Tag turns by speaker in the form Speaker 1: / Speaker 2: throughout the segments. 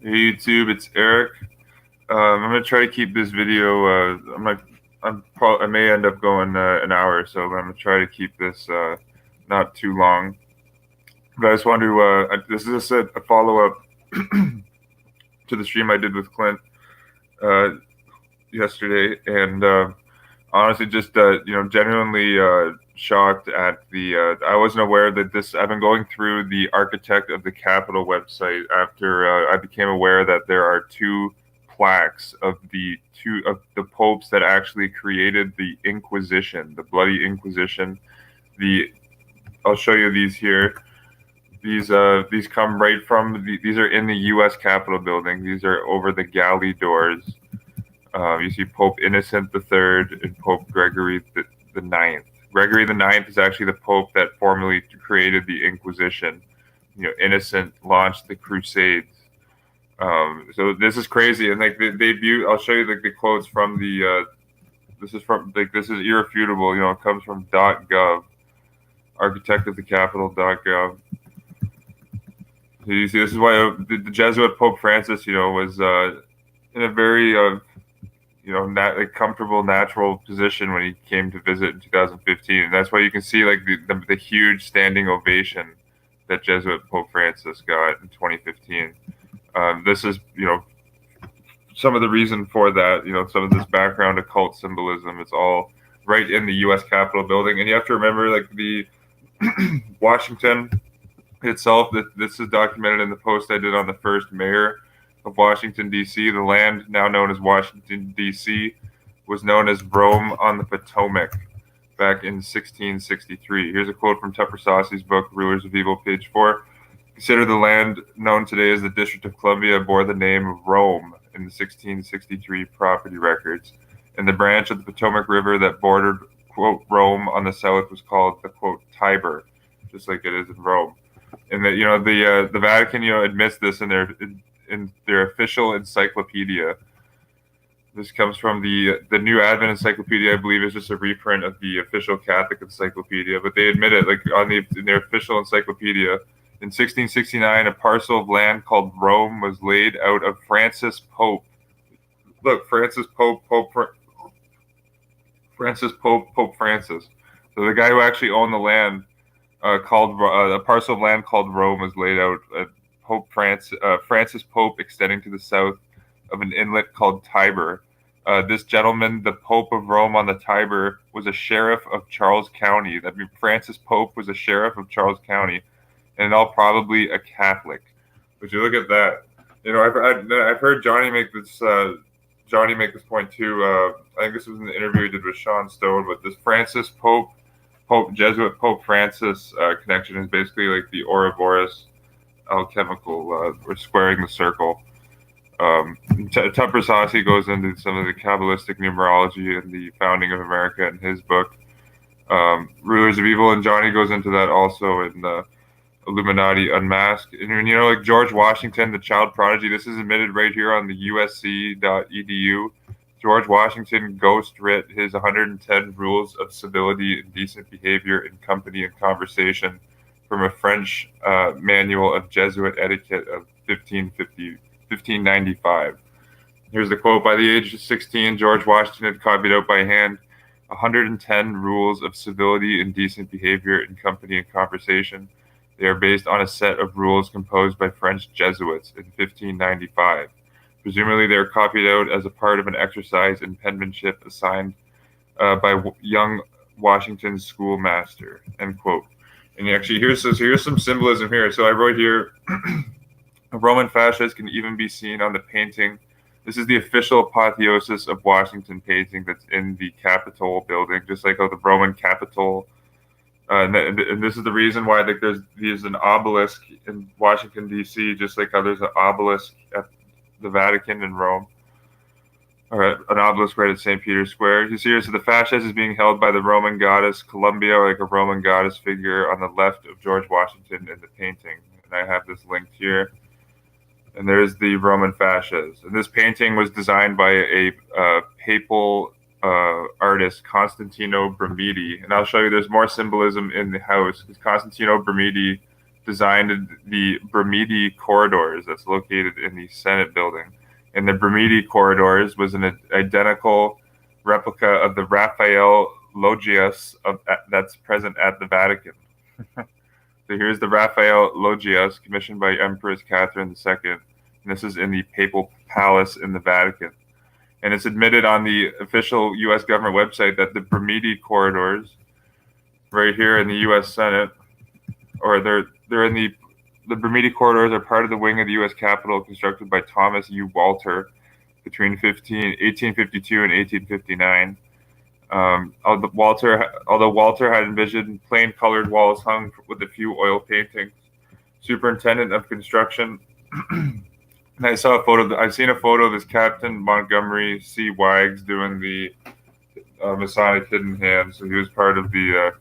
Speaker 1: Hey YouTube, it's Eric. I'm gonna try to keep this video. I may end up going an hour or so, but I'm gonna try to keep this not too long. But I just wanted to. This is just a follow up to the stream I did with Clint uh, yesterday, and honestly, just genuinely shocked at the. I wasn't aware that this. I've been going through the Architect of the Capitol website after I became aware that there are two plaques of the popes that actually created the Inquisition, the Bloody Inquisition. The I'll show you these here. These come right from these are in the U.S. Capitol building. These are over the galley doors. You see Pope Innocent III and Pope Gregory the Ninth. Gregory the Ninth is actually the pope that formally created the Inquisition. Innocent launched the Crusades. So this is crazy, and like they view. I'll show you like the quotes from the. This is irrefutable. It comes from .gov, Architect of the Capitol.gov. So you see, this is why the Jesuit Pope Francis, was in a very comfortable, natural position when he came to visit in 2015. And that's why you can see like the huge standing ovation that Jesuit Pope Francis got in 2015. This is some of the reason for that. Some of this background occult symbolism. It's all right in the U.S. Capitol building, and you have to remember like the Washington itself. That this is documented in the post I did on the first mayor of Washington, D.C. The land, now known as Washington, D.C., was known as Rome on the Potomac back in 1663. Here's a quote from Tupper Saucy's book, Rulers of Evil, page 4. Consider the land known today as the District of Columbia bore the name of Rome in the 1663 property records, and the branch of the Potomac River that bordered, quote, Rome on the south was called the, quote, Tiber, just like it is in Rome. And the Vatican, admits this in their official encyclopedia. This comes from the New Advent Encyclopedia. I believe is just a reprint of the official Catholic encyclopedia, but they admit it like in their official encyclopedia. In 1669, a parcel of land called Rome was laid out of Francis Pope. Look, Francis Pope, Francis Pope, Pope Francis. So the guy who actually owned the land, called a parcel of land called Rome, was laid out. Francis Pope, extending to the south of an inlet called Tiber. This gentleman, the Pope of Rome on the Tiber, was a sheriff of Charles County. That means Francis Pope was a sheriff of Charles County, and in all probably a Catholic. But you look at that. I've heard Johnny make this point too. I think this was in the interview he did with Sean Stone. But this Francis Pope, Jesuit Pope Francis connection is basically like the Ouroboros alchemical. We're squaring the circle. Tupper Saucy goes into some of the Kabbalistic numerology and the founding of America in his book, Rulers of Evil, and Johnny goes into that also in Illuminati Unmasked. And like George Washington, the child prodigy, this is admitted right here on the usc.edu. George Washington ghost writ his 110 rules of civility and decent behavior in company and conversation from a French manual of Jesuit etiquette of 1595. Here's the quote. By the age of 16, George Washington had copied out by hand 110 rules of civility and decent behavior in company and conversation. They are based on a set of rules composed by French Jesuits in 1595. Presumably, they are copied out as a part of an exercise in penmanship assigned by young Washington's schoolmaster. End quote. And actually, here's some symbolism here. So I wrote here, a Roman fascist can even be seen on the painting. This is the official apotheosis of Washington painting that's in the Capitol building, just like how the Roman Capitol. And this is the reason why there's an obelisk in Washington, D.C., just like how there's an obelisk at the Vatican in Rome, or an obelisk right at St. Peter's Square. You see here, so the fasces is being held by the Roman goddess Columbia, or like a Roman goddess figure on the left of George Washington in the painting. And I have this linked here. And there's the Roman fasces. And this painting was designed by a papal artist, Constantino Bramidi. And I'll show you there's more symbolism in the house, because Constantino Bramidi designed the Bermuda corridors that's located in the Senate building. And the Bermuda corridors was an identical replica of the Raphael Loggias that's present at the Vatican. So here's the Raphael Loggias commissioned by Empress Catherine II. And this is in the Papal Palace in the Vatican. And it's admitted on the official U.S. government website that the Bermuda corridors, right here in the U.S. Senate, or they're in the Bermuda corridors are part of the wing of the U.S. Capitol constructed by Thomas U. Walter between 1852 and 1859. Although Walter had envisioned plain colored walls hung with a few oil paintings, superintendent of construction. And I've seen a photo of this Captain Montgomery C. Wiggs doing the Masonic hidden hand. So he was part of the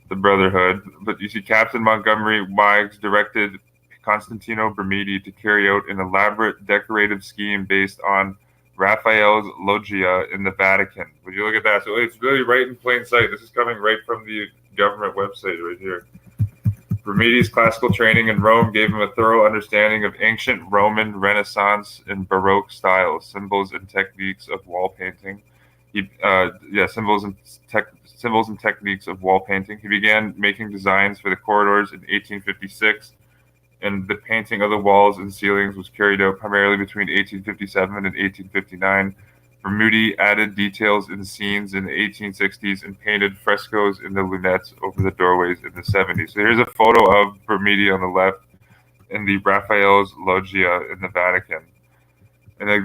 Speaker 1: Brotherhood. But you see, Captain Montgomery Wiggs directed Constantino Bermuda to carry out an elaborate decorative scheme based on Raphael's Loggia in the Vatican. Would you look at that? So it's really right in plain sight. This is coming right from the government website right here. Bermuda's classical training in Rome gave him a thorough understanding of ancient Roman, Renaissance, and Baroque styles, symbols and techniques of wall painting. Symbols and techniques of wall painting. He began making designs for the corridors in 1856, and the painting of the walls and ceilings was carried out primarily between 1857 and 1859. Bermuda added details in scenes in the 1860s and painted frescoes in the lunettes over the doorways in the 70s. So here's a photo of Bermuda on the left in the Raphael's Loggia in the Vatican. And like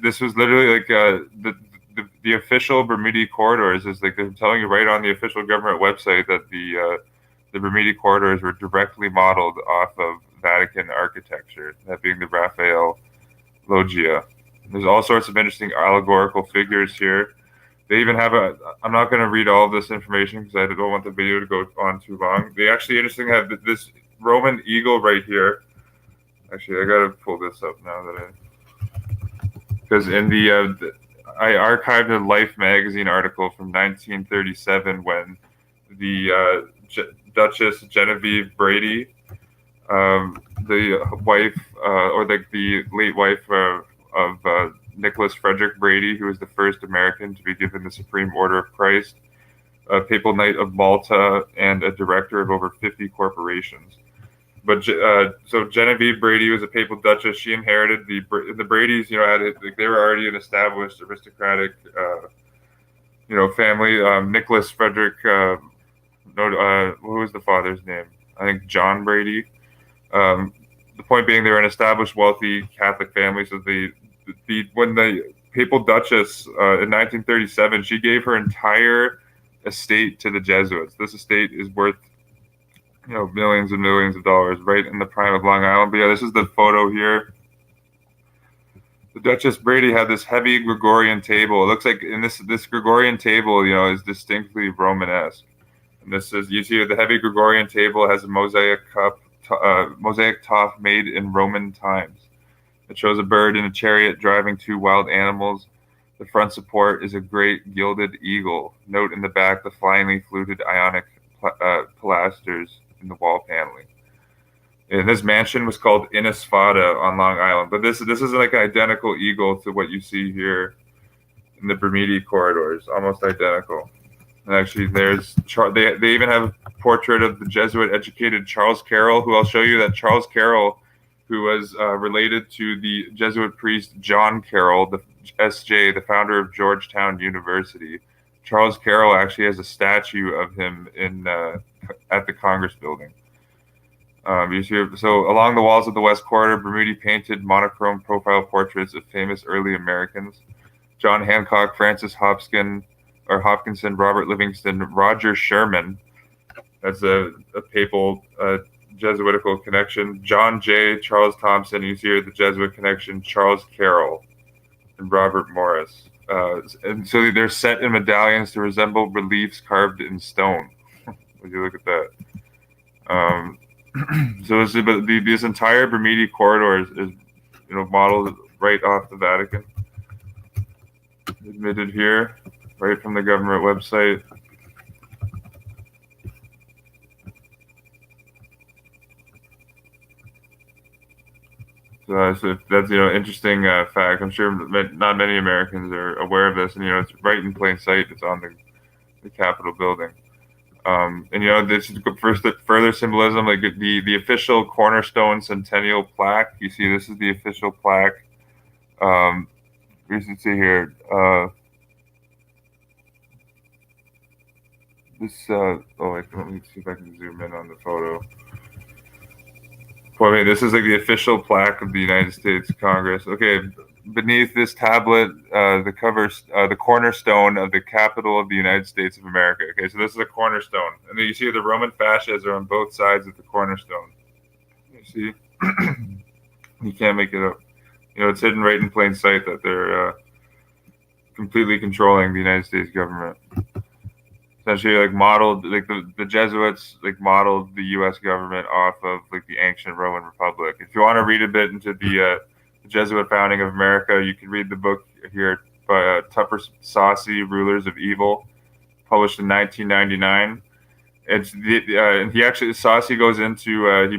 Speaker 1: this was literally like the official Bermuda corridors is like they're telling you right on the official government website that the Bermuda corridors were directly modeled off of Vatican architecture, that being the Raphael Loggia. There's all sorts of interesting allegorical figures here. They even have I'm not going to read all of this information because I don't want the video to go on too long. They actually interestingly have this Roman eagle right here. Actually, I got to pull this up now because in I archived a Life magazine article from 1937 when the Duchess Genevieve Brady, the wife or the late wife of Nicholas Frederick Brady, who was the first American to be given the Supreme Order of Christ, a Papal Knight of Malta, and a director of over 50 corporations. But so Genevieve Brady was a papal duchess. She inherited the Bradys. They were already an established aristocratic, family. Nicholas Frederick. Who was the father's name? I think John Brady. The point being, they were an established, wealthy Catholic family. So when the papal duchess in 1937, she gave her entire estate to the Jesuits. This estate is worth millions and millions of dollars, right in the prime of Long Island. But yeah, this is the photo here. The Duchess Brady had this heavy Gregorian table. It looks like in this Gregorian table, is distinctly Romanesque. And this is, you see the heavy Gregorian table has a mosaic top made in Roman times. It shows a bird in a chariot driving two wild animals. The front support is a great gilded eagle. Note in the back the flyingly fluted Ionic pilasters in the wall paneling. And this mansion was called Innisfada on Long Island. But this is like an identical eagle to what you see here in the Bermuda corridors, almost identical. And actually, they even have a portrait of the Jesuit-educated Charles Carroll, who I'll show you that Charles Carroll, who was related to the Jesuit priest John Carroll, the SJ, the founder of Georgetown University. Charles Carroll actually has a statue of him at the Congress building. So along the walls of the West Corridor, Bermuda painted monochrome profile portraits of famous early Americans: John Hancock, Francis Hopkinson, Robert Livingston, Roger Sherman. That's a papal Jesuitical connection. John Jay, Charles Thompson. You see here the Jesuit connection: Charles Carroll and Robert Morris. And so they're set in medallions to resemble reliefs carved in stone. Would you look at that? So this entire Bermuda corridor is modeled right off the Vatican. Admitted here, right from the government website. So that's interesting fact. I'm sure not many Americans are aware of this, and it's right in plain sight. It's on the Capitol building. And this is first further symbolism, like the official cornerstone centennial plaque. You see, this is the official plaque. You can see here. Wait, let me see if I can zoom in on the photo. Well, I mean, this is like the official plaque of the United States Congress. Okay, beneath this tablet, the cornerstone of the capital of the United States of America. Okay, so this is a cornerstone, and then you see the Roman fascias are on both sides of the cornerstone. You see, you can't make it up. It's hidden right in plain sight that they're completely controlling the United States government. Essentially, like modeled, like the Jesuits, like modeled the U.S. government off of like the ancient Roman Republic. If you want to read a bit into the Jesuit founding of America, you can read the book here by Tupper Saucy, Rulers of Evil, published in 1999. And he actually Saucy goes into he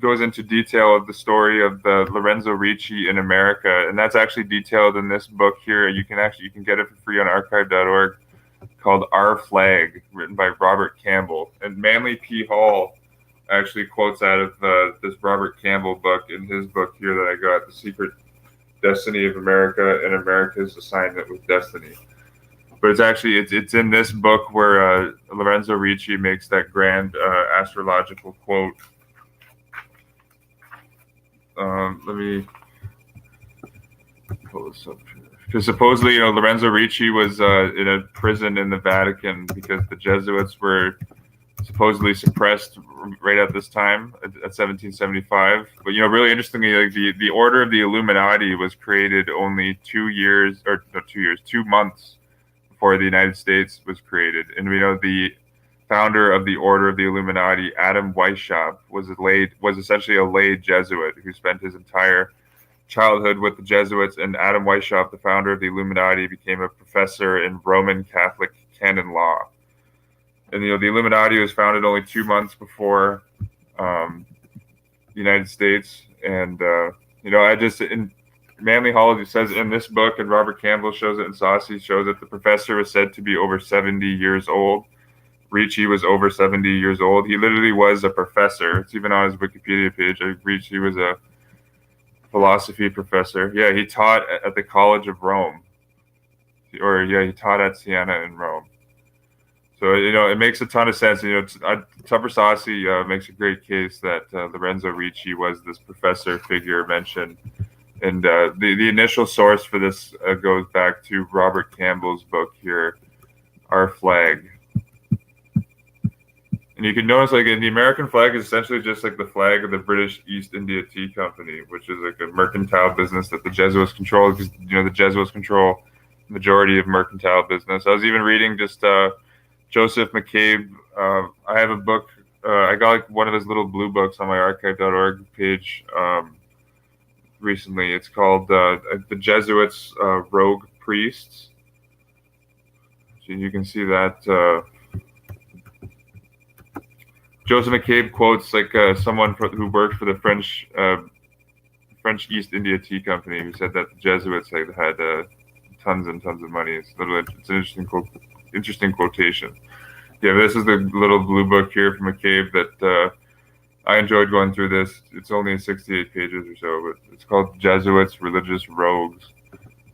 Speaker 1: goes into detail of the story of the Lorenzo Ricci in America, and that's actually detailed in this book here. You can get it for free on archive.org, called Our Flag, written by Robert Campbell. And Manly P. Hall actually quotes out of this Robert Campbell book in his book here that I got, The Secret Destiny of America and America's Assignment with Destiny. But it's in this book where Lorenzo Ricci makes that grand astrological quote. Let me pull this up here. Because supposedly, Lorenzo Ricci was in a prison in the Vatican because the Jesuits were supposedly suppressed right at this time, at 1775. But really interestingly, like the Order of the Illuminati was created only 2 months before the United States was created. And the founder of the Order of the Illuminati, Adam Weishaupt, was essentially a lay Jesuit who spent his entire childhood with the Jesuits, and Adam Weishaupt, the founder of the Illuminati, became a professor in Roman Catholic canon law. And the Illuminati was founded only 2 months before the United States. And in Manly Hall, it says in this book, and Robert Campbell shows it, and Saucy shows it, the professor was said to be over 70 years old. Ricci was over 70 years old. He literally was a professor. It's even on his Wikipedia page. Ricci was a philosophy professor. Yeah, he taught at the College of Rome. He taught at Siena in Rome. So, it makes a ton of sense. Tupper Saucy makes a great case that Lorenzo Ricci was this professor figure mentioned. And the initial source for this goes back to Robert Campbell's book here, Our Flag. And you can notice, like, the American flag is essentially just like the flag of the British East India Tea Company, which is like a mercantile business that the Jesuits control, because the Jesuits control the majority of mercantile business. I was even reading just Joseph McCabe. I have a book. I got like one of his little blue books on my archive.org page recently. It's called The Jesuits' Rogue Priests. So you can see that. Joseph McCabe quotes like someone who worked for the French East India Tea Company, who said that the Jesuits had tons and tons of money. It's an interesting quotation. Yeah, this is the little blue book here from McCabe that I enjoyed going through this. It's only 68 pages or so, but it's called Jesuits, Religious Rogues,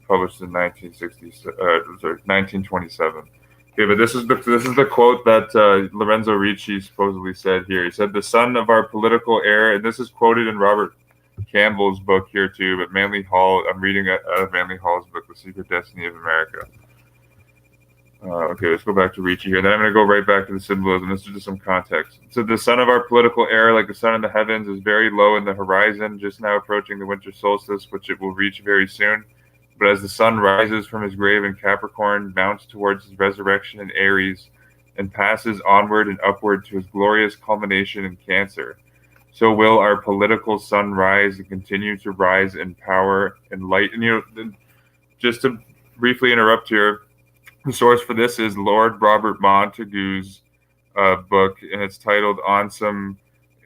Speaker 1: published in 1927. Okay, but this is the quote that Lorenzo Ricci supposedly said here. He said, "The son of our political heir," and this is quoted in Robert Campbell's book here too. But Manly Hall, I'm reading out of Manly Hall's book, The Secret Destiny of America. Okay, let's go back to Ricci here. Then I'm going to go right back to the symbolism. This is just some context. So the sun of our political heir, like the sun in the heavens, is very low in the horizon, just now approaching the winter solstice, which it will reach very soon. But as the sun rises from his grave in Capricorn, mounts towards his resurrection in Aries, and passes onward and upward to his glorious culmination in Cancer, so will our political sun rise and continue to rise in power and light. And just to briefly interrupt here, the source for this is Lord Robert Montagu's book, and it's titled On Some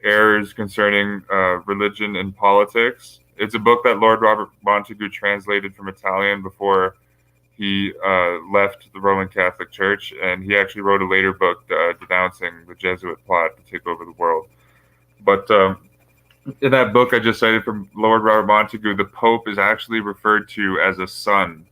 Speaker 1: errors concerning religion and politics. It's a book that Lord Robert Montagu translated from Italian before he left the Roman Catholic Church, and he actually wrote a later book denouncing the Jesuit plot to take over the world. But in that book I just cited from Lord Robert Montagu, the Pope is actually referred to as a sun.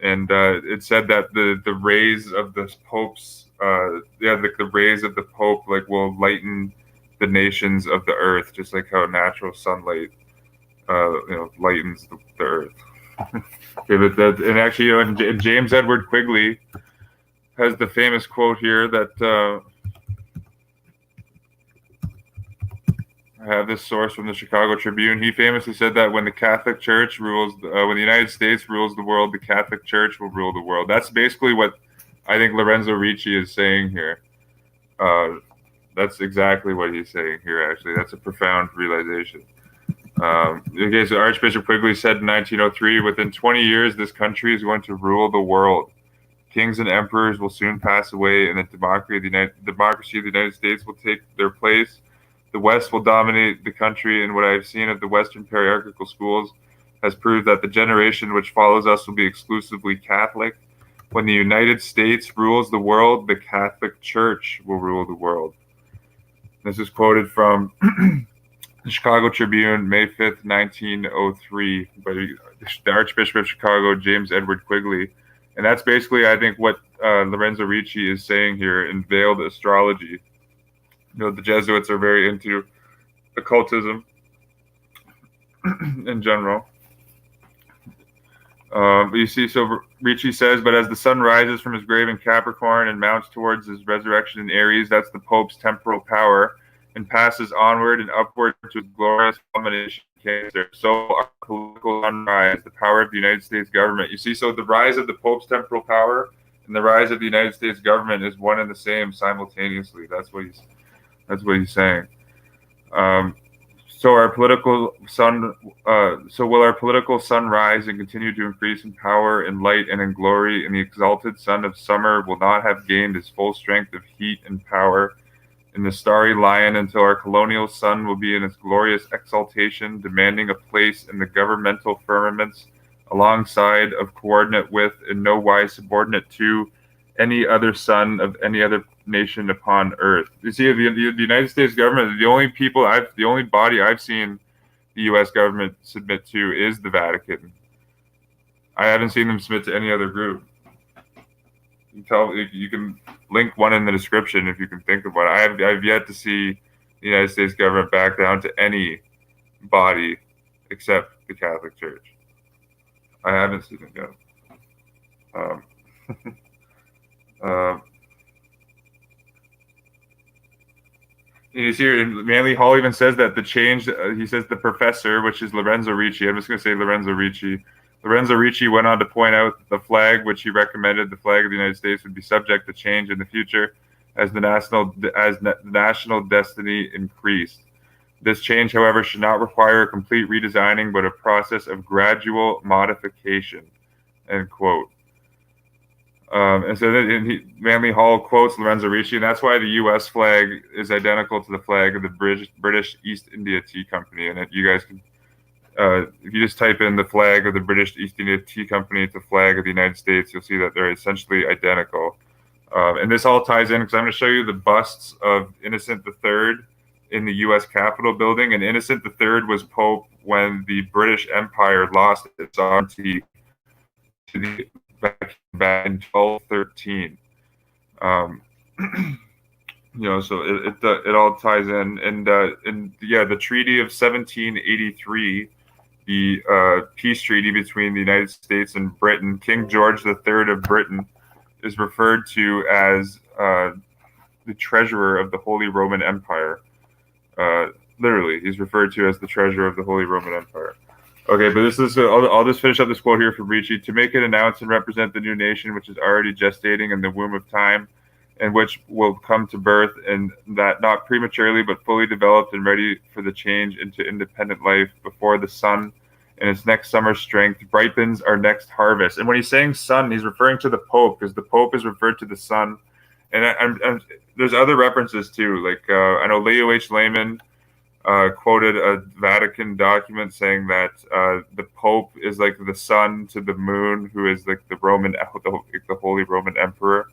Speaker 1: And it said that the rays of the Pope's, the rays of the Pope will lighten the nations of the earth, just like how natural sunlight, lightens the earth. Okay, and actually, and James Edward Quigley has the famous quote here that I have this source from the Chicago Tribune. He famously said that when the Catholic Church rules, when the United States rules the world, the Catholic Church will rule the world. That's basically what I think Lorenzo Ricci is saying here. That's exactly what he's saying here, actually. That's a profound realization. Okay, so Archbishop Quigley said in 1903, within 20 years, this country is going to rule the world. Kings and emperors will soon pass away, and the democracy of the United States will take their place. The West will dominate the country, and what I have seen of the Western hierarchical schools has proved that the generation which follows us will be exclusively Catholic. When the United States rules the world, the Catholic Church will rule the world. This is quoted from the Chicago Tribune, May 5th, 1903, by the Archbishop of Chicago, James Edward Quigley. And that's basically, I think, what Lorenzo Ricci is saying here in veiled astrology. The Jesuits are very into occultism in general. You see, so Ricci says, but as the sun rises from his grave in Capricorn and mounts towards his resurrection in Aries, that's the Pope's temporal power, and passes onward and upward to his glorious culmination in Cancer. So our political sunrise, the power of the United States government. You see, so the rise of the Pope's temporal power and the rise of the United States government is one and the same simultaneously. That's what he's saying. So will our political sun rise and continue to increase in power and light and in glory, and the exalted sun of summer will not have gained his full strength of heat and power in the starry lion until our colonial sun will be in its glorious exaltation, demanding a place in the governmental firmaments alongside of, coordinate with, in no wise subordinate to, any other sun of any other nation upon earth. You see, the United States government, the only body I've seen the U.S. government submit to is the Vatican. I haven't seen them submit to any other group. You can link one in the description if you can think of one. I've yet to see the United States government back down to any body except the Catholic Church. I haven't seen it yet. You see here, Manly Hall even says that the change, he says the professor, which is Lorenzo Ricci, I'm just going to say Lorenzo Ricci. Lorenzo Ricci went on to point out that the flag, which he recommended, the flag of the United States, would be subject to change in the future as the national destiny increased. This change, however, should not require a complete redesigning, but a process of gradual modification, end quote. And so Manly Hall quotes Lorenzo Ricci, and that's why the U.S. flag is identical to the flag of the British East India Tea Company. And you guys can, if you just type in the flag of the British East India Tea Company to the flag of the United States, you'll see that they're essentially identical. And this all ties in because I'm going to show you the busts of Innocent III in the U.S. Capitol building. And Innocent III was Pope when the British Empire lost its sovereignty to the back in 1213. So it all ties in, and the Treaty of 1783, the peace treaty between the United States and Britain. King George III of Britain is referred to as the treasurer of the Holy Roman Empire. Literally, he's referred to as the treasurer of the Holy Roman Empire. Okay, but this is, I'll just finish up this quote here from Ricci. To make it announce and represent the new nation which is already gestating in the womb of time and which will come to birth, and that not prematurely but fully developed and ready for the change into independent life before the sun in its next summer strength ripens our next harvest. And when he's saying sun, he's referring to the Pope, because the Pope is referred to the sun and there's other references too. Like I know Leo H. Lehman quoted a Vatican document saying that the Pope is like the sun to the moon, who is like the the Holy Roman Emperor,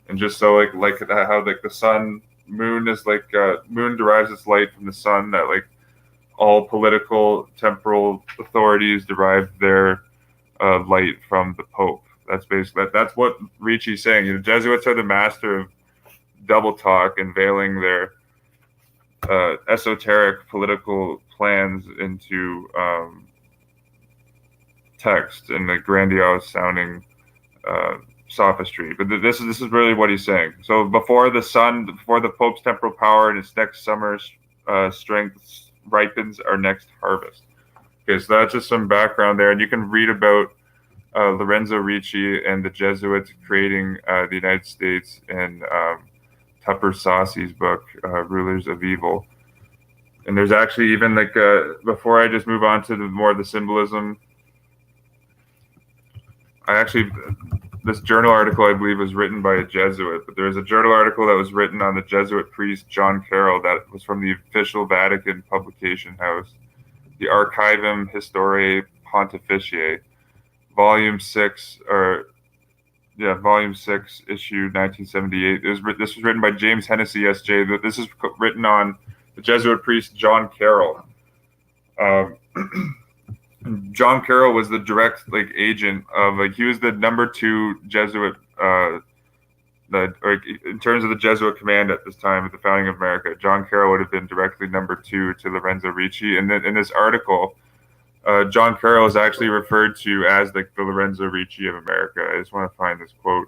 Speaker 1: and just so like how like the sun moon is like moon derives its light from the sun, that like all political temporal authorities derive their light from the Pope. That's basically that's what Ricci's saying. You know, Jesuits are the master of double talk and veiling their esoteric political plans into text and the grandiose sounding sophistry. But this is really what he's saying. So before the Pope's temporal power and its next summer's strength ripens our next harvest. Okay, so that's just some background there, and you can read about Lorenzo Ricci and the Jesuits creating the United States in Tupper Saucy's book, Rulers of Evil. And there's actually even like before I just move on to the symbolism, this journal article I believe was written by a Jesuit, but there's a journal article that was written on the Jesuit priest John Carroll that was from the official Vatican publication house, the Archivum Historiae Pontificae, Volume 6, Volume 6, issue 1978. This was written by James Hennessy, S.J. This is written on the Jesuit priest John Carroll. John Carroll was the direct agent of he was the number 2 Jesuit in terms of the Jesuit command at this time at the founding of America. John Carroll would have been directly number 2 to Lorenzo Ricci. And then in this article, John Carroll is actually referred to as the Lorenzo Ricci of America. I just want to find this quote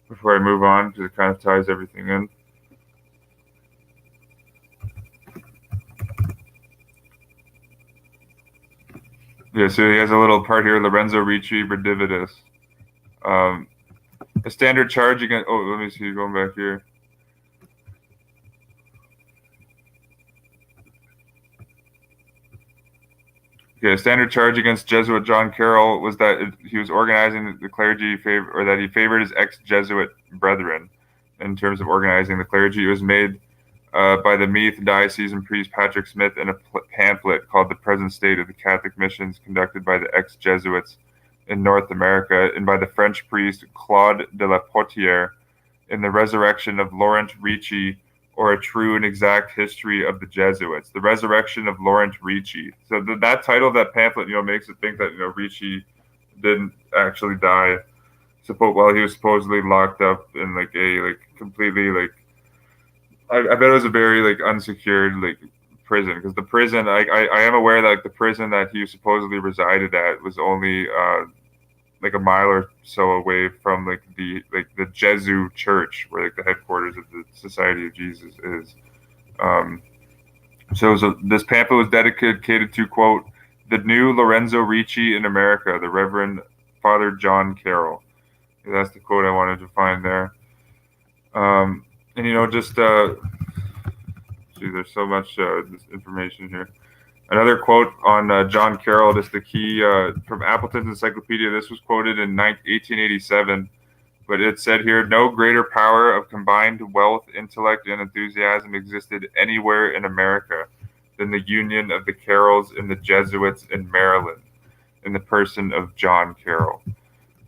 Speaker 1: before I move on because it kind of ties everything in. Yeah, so he has a little part here, Lorenzo Ricci Redivitus. A standard charge against, let me see, going back here. Yeah, standard charge against Jesuit John Carroll was that he was organizing the clergy, or that he favored his ex-Jesuit brethren in terms of organizing the clergy. It was made by the Meath diocesan priest Patrick Smith in a pamphlet called The Present State of the Catholic Missions conducted by the ex-Jesuits in North America, and by the French priest Claude de la Potière in The Resurrection of Laurent Ricci, or A True and Exact History of the Jesuits. The Resurrection of Laurent Ricci. So that title of that pamphlet, makes it think that, Ricci didn't actually die while he was supposedly locked up in a completely I bet it was a very unsecured prison, because the prison I am aware that the prison that he supposedly resided at was only a mile or so away from the Jesu Church, where the headquarters of the Society of Jesus is. So this pamphlet was dedicated to, quote, the new Lorenzo Ricci in America, the Reverend Father John Carroll. That's the quote I wanted to find there. And just see, there's so much this information here. Another quote on John Carroll, just the key from Appleton's Encyclopedia. This was quoted in 1887, but it said here, no greater power of combined wealth, intellect, and enthusiasm existed anywhere in America than the union of the Carrolls and the Jesuits in Maryland, in the person of John Carroll.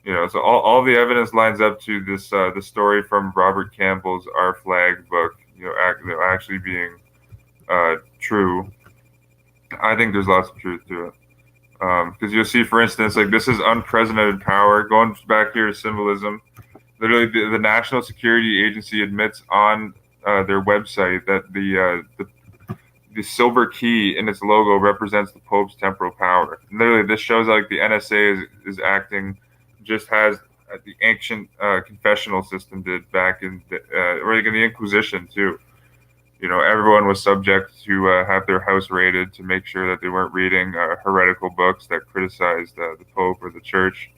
Speaker 1: So all the evidence lines up to this the story from Robert Campbell's Our Flag book, actually being true. I think there's lots of truth to it. Because you'll see, for instance, this is unprecedented power. Going back here to symbolism, literally the National Security Agency admits on their website that the silver key in its logo represents the Pope's temporal power. And literally, this shows the NSA is acting just as the ancient confessional system did back in the Inquisition too. Everyone was subject to have their house raided to make sure that they weren't reading heretical books that criticized the Pope or the Church.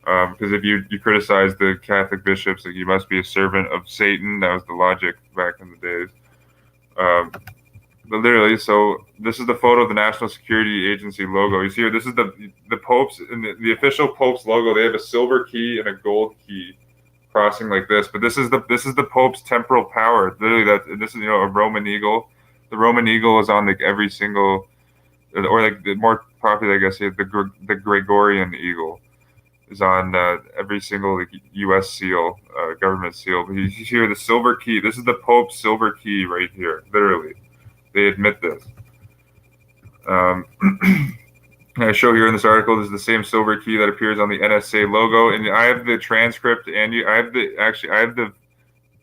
Speaker 1: Because if you criticize the Catholic bishops, you must be a servant of Satan. That was the logic back in the days. But literally, so this is the photo of the National Security Agency logo. You see here, this is the Pope's, in the official Pope's logo. They have a silver key and a gold key crossing like this. But this is the Pope's temporal power. Literally, this is a Roman eagle. The Roman eagle is on like every single, or like the more popular, I guess, the Gregorian eagle is on every single like U.S. seal, government seal. But you hear the silver key. This is the Pope's silver key right here. Literally, they admit this. I show here in this article, this is the same silver key that appears on the NSA logo, and I have the transcript, and I have the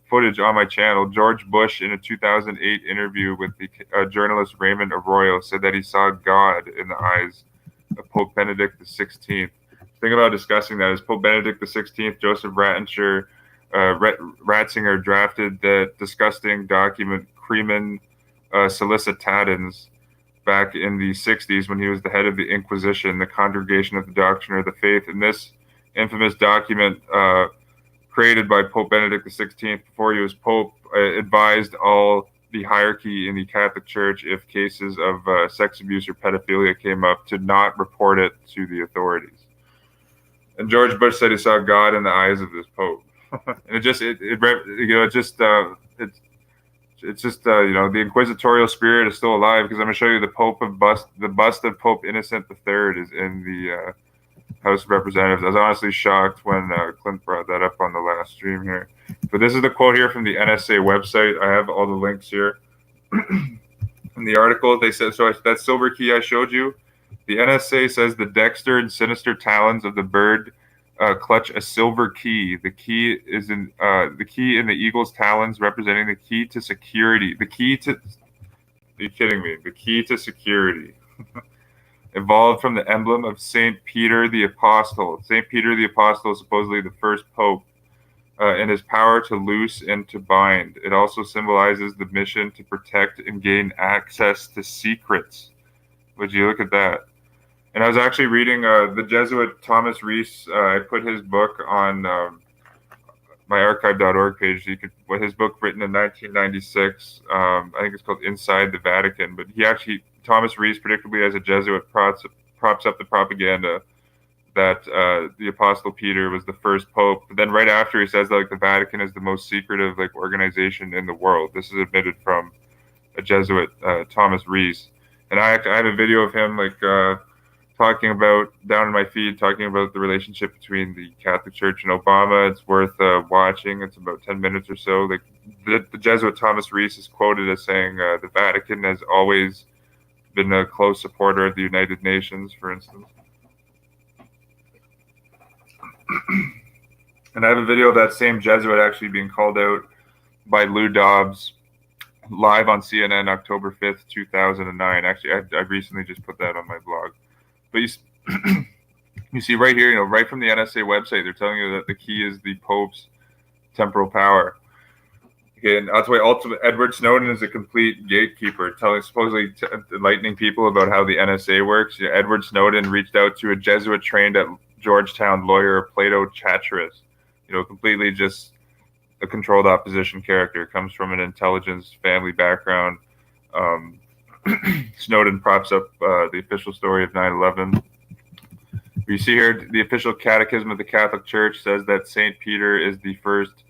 Speaker 1: footage on my channel. George Bush, in a 2008 interview with the journalist Raymond Arroyo, said that he saw God in the eyes of Pope Benedict XVI. The thing about discussing that is Pope Benedict XVI, Joseph Ratzinger drafted the disgusting document Crimen Solicitans back in the 60s when he was the head of the Inquisition, the Congregation of the Doctrine of the Faith. And this infamous document created by Pope Benedict XVI before he was Pope advised all the hierarchy in the Catholic Church, if cases of sex abuse or pedophilia came up, to not report it to the authorities. And George Bush said he saw God in the eyes of this Pope. And it's just the inquisitorial spirit is still alive, because I'm going to show you the bust of Pope Innocent III is in the House of Representatives. I was honestly shocked when Clint brought that up on the last stream here. But this is the quote here from the NSA website. I have all the links here. In the article, they said, so that silver key I showed you, the NSA says the dexter and sinister talons of the bird clutch a silver key. The key in the eagle's talons, representing the key to security. Are you kidding me? The key to security. Evolved from the emblem of Saint Peter the Apostle. Saint Peter the Apostle is supposedly the first pope, and his power to loose and to bind. It also symbolizes the mission to protect and gain access to secrets. Would you look at that? And I was actually reading the Jesuit Thomas Rees. I put his book on my archive.org page. His book written in 1996. I think it's called Inside the Vatican. But Thomas Rees, predictably as a Jesuit, props up the propaganda that the Apostle Peter was the first pope. But then right after, he says that the Vatican is the most secretive organization in the world. This is admitted from a Jesuit, Thomas Rees. And I have a video of him talking about, down in my feed, talking about the relationship between the Catholic Church and Obama. It's worth watching. It's about 10 minutes or so. The Jesuit Thomas Rees is quoted as saying the Vatican has always been a close supporter of the United Nations, for instance. And I have a video of that same Jesuit actually being called out by Lou Dobbs live on CNN October 5th, 2009. Actually, I recently just put that on my blog. But you see right here, right from the NSA website, they're telling you that the key is the Pope's temporal power. Okay, and that's why Edward Snowden is a complete gatekeeper, supposedly enlightening people about how the NSA works. Edward Snowden reached out to a Jesuit trained at Georgetown lawyer, Plato Chacharis. Completely just a controlled opposition character, comes from an intelligence family background. Snowden props up the official story of 9/11. You see here, the official catechism of the Catholic Church says that St. Peter is the first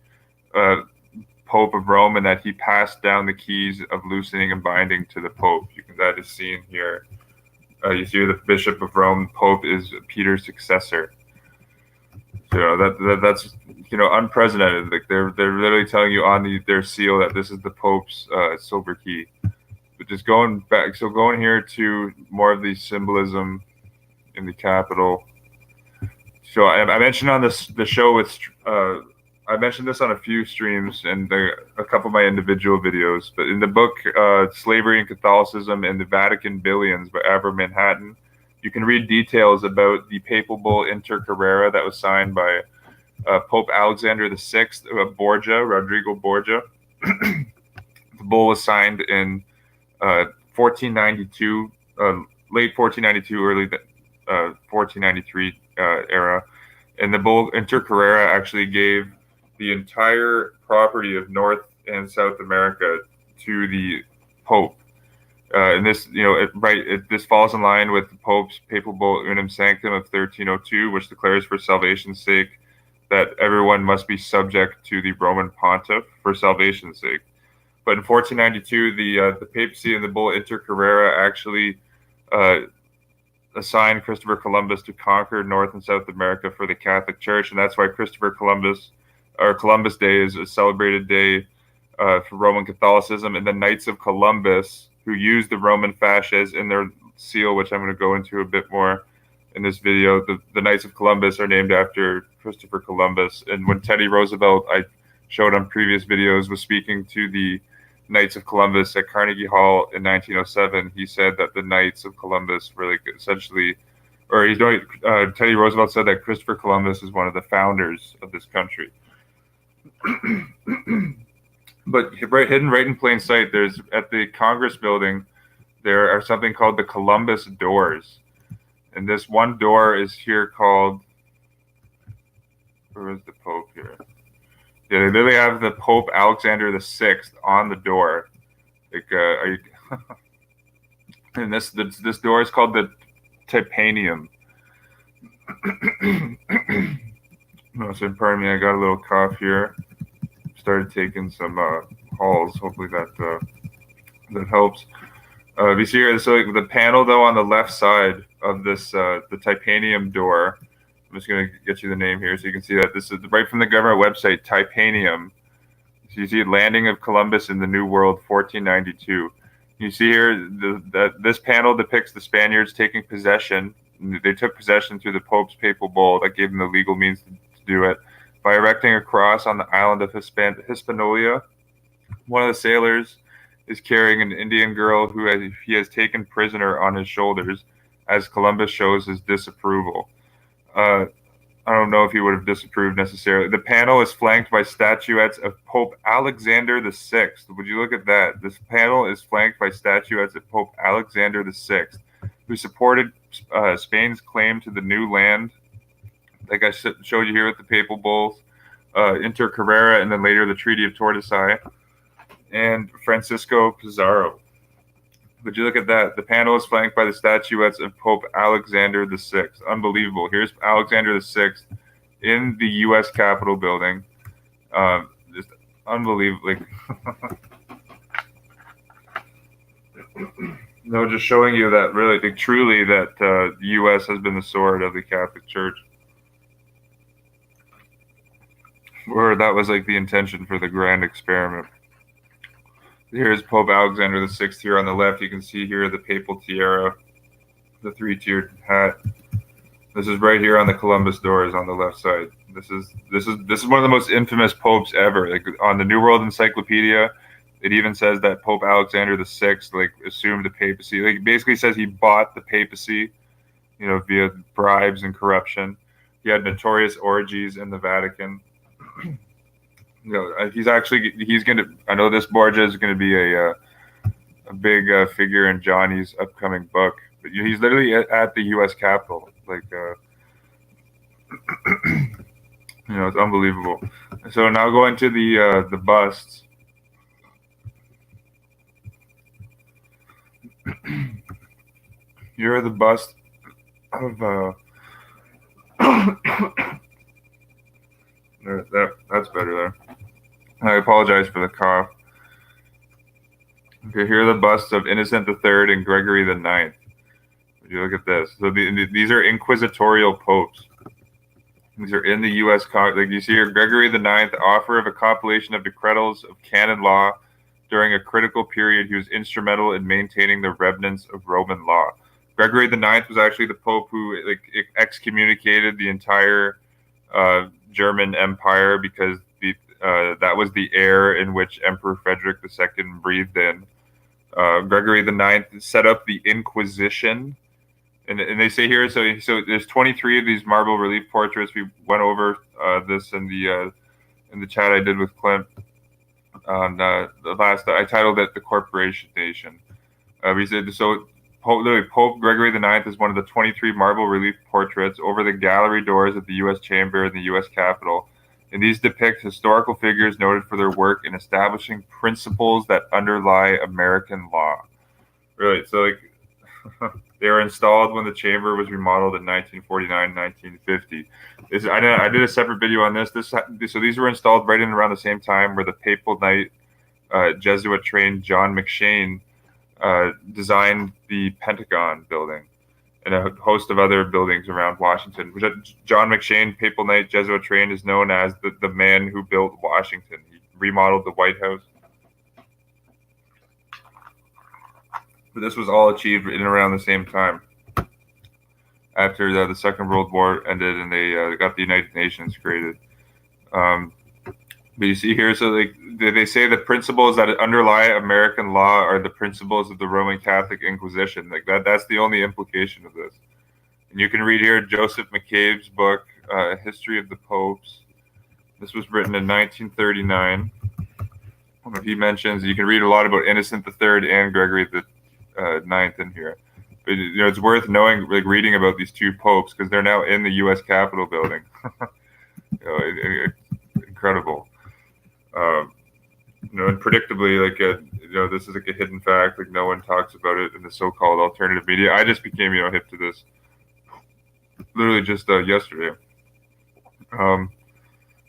Speaker 1: Pope of Rome, and that he passed down the keys of loosening and binding to the Pope. That is seen here. You see the Bishop of Rome, Pope is Peter's successor. So that's unprecedented. They're literally telling you on their seal that this is the Pope's silver key. But just going back, so going here to more of the symbolism in the Capitol. So I mentioned on the show with I mentioned this on a few streams and a couple of my individual videos. But in the book Slavery and Catholicism and the Vatican Billions by Abram Manhattan, you can read details about the papal bull Inter Carrera that was signed by Pope Alexander VI of Rodrigo Borgia. The bull was signed in 1492, late 1492, early 1493 era. And the bull Inter Carrera actually gave the entire property of North and South America to the Pope. And this, this falls in line with the Pope's papal bull Unum Sanctum of 1302, which declares for salvation's sake that everyone must be subject to the Roman pontiff for salvation's sake. But in 1492, the papacy and the bull Inter Carrera actually assigned Christopher Columbus to conquer North and South America for the Catholic Church, and that's why Christopher Columbus, or Columbus Day, is a celebrated day for Roman Catholicism. And the Knights of Columbus, who used the Roman fasces in their seal, which I'm going to go into a bit more in this video, the Knights of Columbus are named after Christopher Columbus. And when Teddy Roosevelt, I showed on previous videos, was speaking to the Knights of Columbus at Carnegie Hall in 1907, he said that the Knights of Columbus were like essentially, or Teddy Roosevelt said that Christopher Columbus is one of the founders of this country. But hidden right in plain sight, there's at the Congress building, there are something called the Columbus doors. And this one door is here called, where is the Pope here? Yeah, they literally have the Pope Alexander VI on the door. Like, and this door is called the Trypanium. No, so pardon me, I got a little cough here. Started taking some Halls. Hopefully that helps. You see here, so like the panel though on the left side of this the Trypanium door. I'm just going to get you the name here so you can see that this is right from the government website, Trypanium. So you see landing of Columbus in the New World, 1492. You see here that this panel depicts the Spaniards taking possession. They took possession through the Pope's papal bull that gave them the legal means to do it by erecting a cross on the island of Hispaniola. One of the sailors is carrying an Indian girl who he has taken prisoner on his shoulders, as Columbus shows his disapproval. I don't know if he would have disapproved necessarily. The panel is flanked by statuettes of Pope Alexander VI. Would you look at that? This panel is flanked by statuettes of Pope Alexander VI, who supported Spain's claim to the new land, like I showed you here with the papal bulls, Inter Carrera, and then later the Treaty of Tordesillas, and Francisco Pizarro. Would you look at that? The panel is flanked by the statuettes of Pope Alexander VI. Unbelievable. Here's Alexander VI in the U.S. Capitol building. Just unbelievable. No, just showing you that really, truly, that the U.S. has been the sword of the Catholic Church. Or that was like the intention for the grand experiment. Here's Pope Alexander VI here on the left. You can see here the papal tiara, the three-tiered hat. This is right here on the Columbus doors on the left side. This is one of the most infamous popes ever. Like on the New World Encyclopedia, it even says that Pope Alexander VI assumed the papacy. Like it basically says he bought the papacy, via bribes and corruption. He had notorious orgies in the Vatican. He's going to. I know this Borgia is going to be a big figure in Johnny's upcoming book. But he's literally at the U.S. Capitol. It's unbelievable. So now going to the busts. Here are the busts of. That's better there. I apologize for the cough. Okay, here are the busts of Innocent III and Gregory IX. Would you look at this? So these are inquisitorial popes. These are in the U.S. Like you see here, Gregory IX, author of a compilation of decretals of canon law during a critical period. He was instrumental in maintaining the remnants of Roman law. Gregory IX was actually the pope who excommunicated the entire German Empire because that was the era in which Emperor Frederick II breathed in. Gregory IX set up the Inquisition, and they say here. So there's 23 of these marble relief portraits. We went over this in the chat I did with Clint on the last. I titled it "The Corporation Nation." We said so. Pope Gregory IX is one of the 23 marble relief portraits over the gallery doors of the U.S. Chamber and the U.S. Capitol. And these depict historical figures noted for their work in establishing principles that underlie American law. Really, so They were installed when the chamber was remodeled in 1949, 1950. I did a separate video on this. So these were installed right in around the same time where the Papal Knight Jesuit trained John McShane designed the Pentagon building and a host of other buildings around Washington. John McShane, Papal Knight Jesuit trained, is known as the man who built Washington. He remodeled the White House. But this was all achieved in around the same time after the Second World War ended and they got the United Nations created. But you see here, so they say the principles that underlie American law are the principles of the Roman Catholic Inquisition. Like that's the only implication of this. And you can read here Joseph McCabe's book, History of the Popes. This was written in 1939. He mentions, you can read a lot about Innocent III and Gregory the Ninth in here. But, it's worth knowing, reading about these two popes because they're now in the U.S. Capitol building. Incredible. And predictably, this is a hidden fact. No one talks about it in the so-called alternative media. I just became, hip to this literally just yesterday.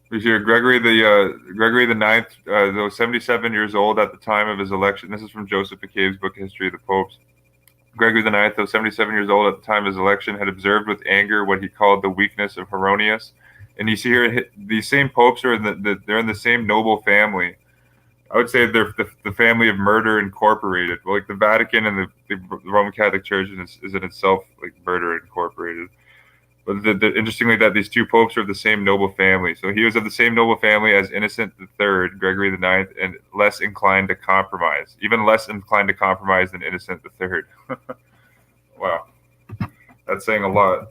Speaker 1: We see Gregory the Ninth, though 77 years old at the time of his election. This is from Joseph McCabe's book, History of the Popes. Gregory the Ninth, though 77 years old at the time of his election, had observed with anger what he called the weakness of Heronius. And you see here, these same popes are they're in the same noble family. I would say they're the family of murder incorporated. Well, the Vatican and the Roman Catholic Church is in itself murder incorporated. But interestingly, that these two popes are of the same noble family. So he was of the same noble family as Innocent III, Gregory the Ninth, and less inclined to compromise. Even less inclined to compromise than Innocent III. Wow, that's saying a lot.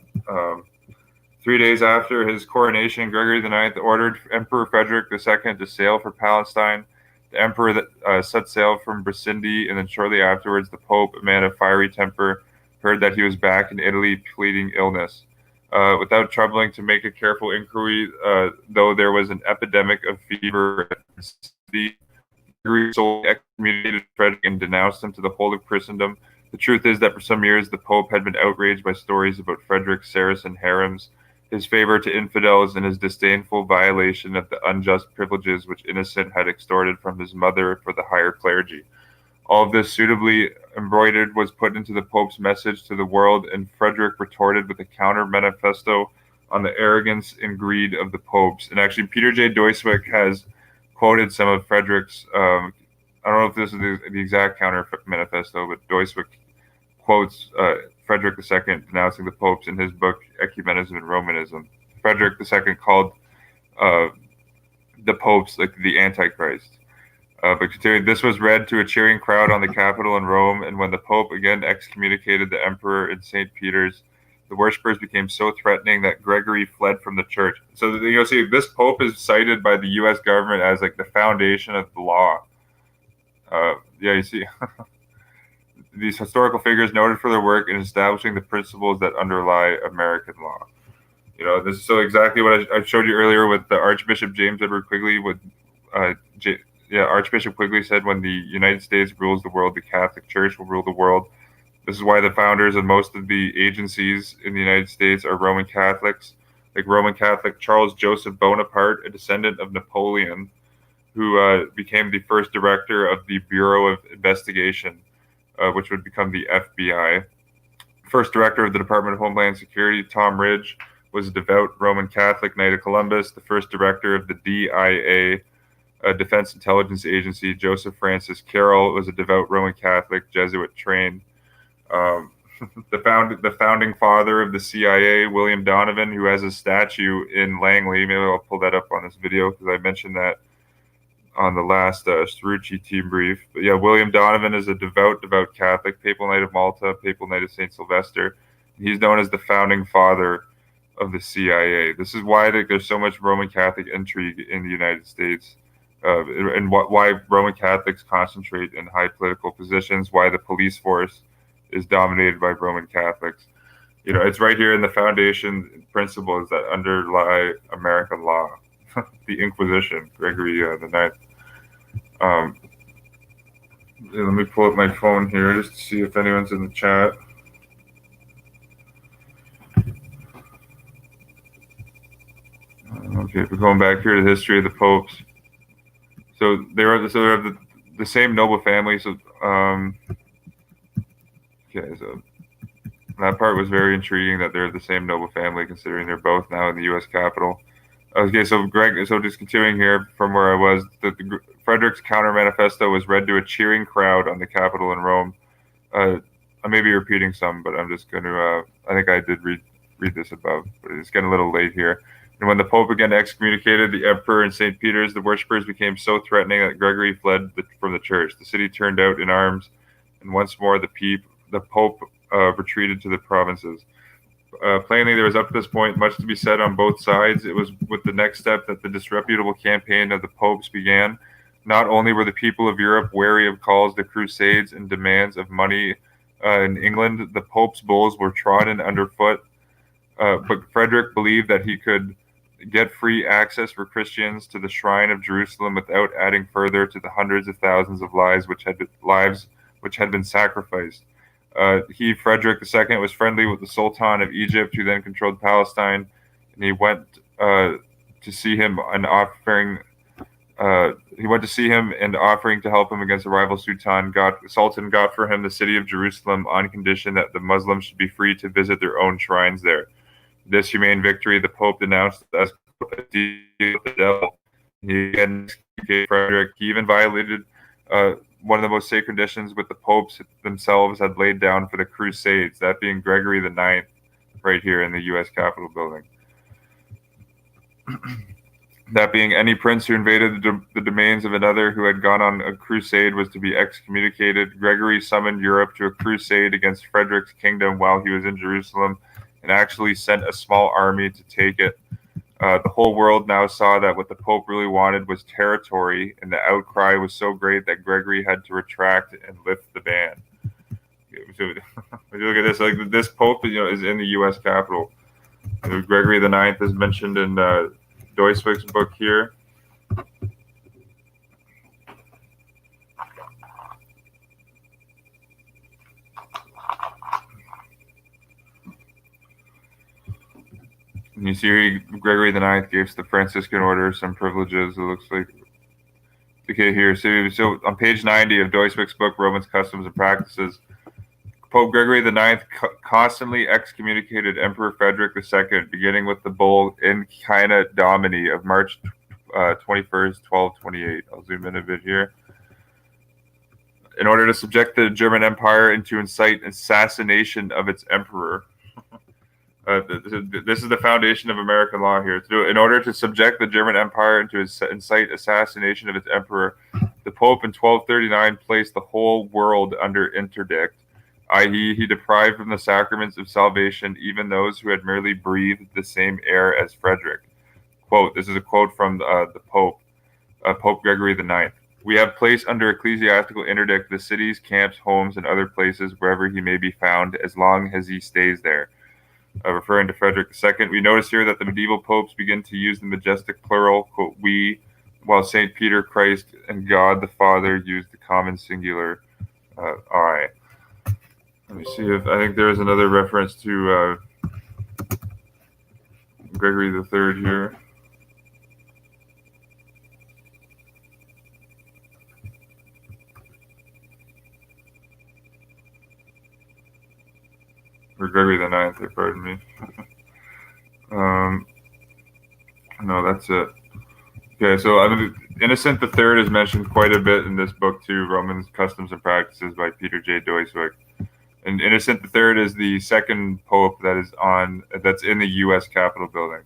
Speaker 1: 3 days after his coronation, Gregory the Ninth ordered Emperor Frederick II to sail for Palestine. The emperor set sail from Brindisi, and then shortly afterwards, the Pope, a man of fiery temper, heard that he was back in Italy pleading illness. Without troubling to make a careful inquiry, though there was an epidemic of fever, Gregory excommunicated Frederick and denounced him to the whole of Christendom. The truth is that for some years the Pope had been outraged by stories about Frederick's Saracen harems, his favor to infidels, and his disdainful violation of the unjust privileges which Innocent had extorted from his mother for the higher clergy. All of this, suitably embroidered, was put into the Pope's message to the world, and Frederick retorted with a counter-manifesto on the arrogance and greed of the popes. And actually, Peter J. Doiswick has quoted some of Frederick's, I don't know if this is the exact counter-manifesto, but Doiswick quotes Frederick II denouncing the popes in his book, Ecumenism and Romanism. Frederick II called the popes the Antichrist. But continuing, this was read to a cheering crowd on the Capitol in Rome, and when the Pope again excommunicated the Emperor in St. Peter's, the worshippers became so threatening that Gregory fled from the church. So see, this Pope is cited by the U.S. government as the foundation of the law. You see, these historical figures noted for their work in establishing the principles that underlie American law. This is so exactly what I showed you earlier with the Archbishop James Edward Quigley with Archbishop Quigley said, when the United States rules the world, the Catholic Church will rule the world. This is why the founders of most of the agencies in the United States are Roman Catholics, like Roman Catholic Charles Joseph Bonaparte, a descendant of Napoleon, who became the first director of the Bureau of Investigation, which would become the FBI. First director of the Department of Homeland Security, Tom Ridge, was a devout Roman Catholic Knight of Columbus. The first director of the DIA, Defense Intelligence Agency, Joseph Francis Carroll, was a devout Roman Catholic Jesuit trained. The founding father of the CIA, William Donovan, who has a statue in Langley. Maybe I'll pull that up on this video because I mentioned that on the last Strucci team brief. But yeah, William Donovan is a devout Catholic, Papal Knight of Malta, Papal Knight of St. Sylvester. He's known as the founding father of the CIA. This is why there's so much Roman Catholic intrigue in the United States. And why Roman Catholics concentrate in high political positions, why the police force is dominated by Roman Catholics. It's right here in the foundation principles that underlie American law. The Inquisition, Gregory the Ninth. Let me pull up my phone here just to see if anyone's in the chat. Okay, we're going back here to the history of the popes. So they're the same noble family. So okay, so that part was very intriguing that they're the same noble family, considering they're both now in the U.S. Capitol. Okay, so so just continuing here from where I was, Frederick's counter manifesto was read to a cheering crowd on the Capitol in Rome. I may be repeating some, but I'm just going to. I think I did read this above, but it's getting a little late here. And when the Pope again excommunicated the Emperor in St. Peter's, the worshippers became so threatening that Gregory fled from the church. The city turned out in arms, and once more the Pope retreated to the provinces. Plainly, there was up to this point much to be said on both sides. It was with the next step that the disreputable campaign of the popes began. Not only were the people of Europe wary of calls to crusades and demands of money in England, the Pope's bulls were trodden underfoot. But Frederick believed that he could get free access for Christians to the shrine of Jerusalem without adding further to the hundreds of thousands of lives which had been sacrificed. Frederick II, was friendly with the Sultan of Egypt, who then controlled Palestine, and he went to see him and offering to help him against the rival Sultan got for him the city of Jerusalem on condition that the Muslims should be free to visit their own shrines there. This humane victory the Pope denounced as a deal with the devil. He again gave Frederick. He even violated one of the most sacred conditions which the popes themselves had laid down for the Crusades, that being Gregory IX, right here in the U.S. Capitol building. That being any prince who invaded the domains of another who had gone on a crusade was to be excommunicated. Gregory summoned Europe to a crusade against Frederick's kingdom while he was in Jerusalem, and actually sent a small army to take it. The whole world now saw that what the Pope really wanted was territory, and the outcry was so great that Gregory had to retract and lift the ban. So, if you look at this, like this Pope, is in the U.S. Capitol. Gregory IX is mentioned in Doiswick's book here. And you see here, Gregory IX gives the Franciscan order some privileges. It looks like. Okay, here. So on page 90 of Doiswick's book, Romans, Customs, and Practices, Pope Gregory IX constantly excommunicated Emperor Frederick II, beginning with the bull In Cana Domini of March 21st, 1228. I'll zoom in a bit here. In order to subject the German Empire and to incite assassination of its emperor. This is the foundation of American law here. In order to subject the German Empire and to incite assassination of its emperor, the Pope in 1239 placed the whole world under interdict, i.e., he deprived from the sacraments of salvation even those who had merely breathed the same air as Frederick. Quote, this is a quote from the Pope, Pope Gregory IX. We have placed under ecclesiastical interdict the cities, camps, homes, and other places wherever he may be found, as long as he stays there. Referring to Frederick II, we notice here that the medieval popes begin to use the majestic plural, quote, we, while St. Peter, Christ, and God the Father use the common singular, I. Let me see if I think there is another reference to Gregory III here. Or Gregory IX, pardon me. No, that's it. Okay, so Innocent III is mentioned quite a bit in this book too, Romans, Customs, and Practices by Peter J. Doiswick. And Innocent III is the second pope that's in the U.S. Capitol building.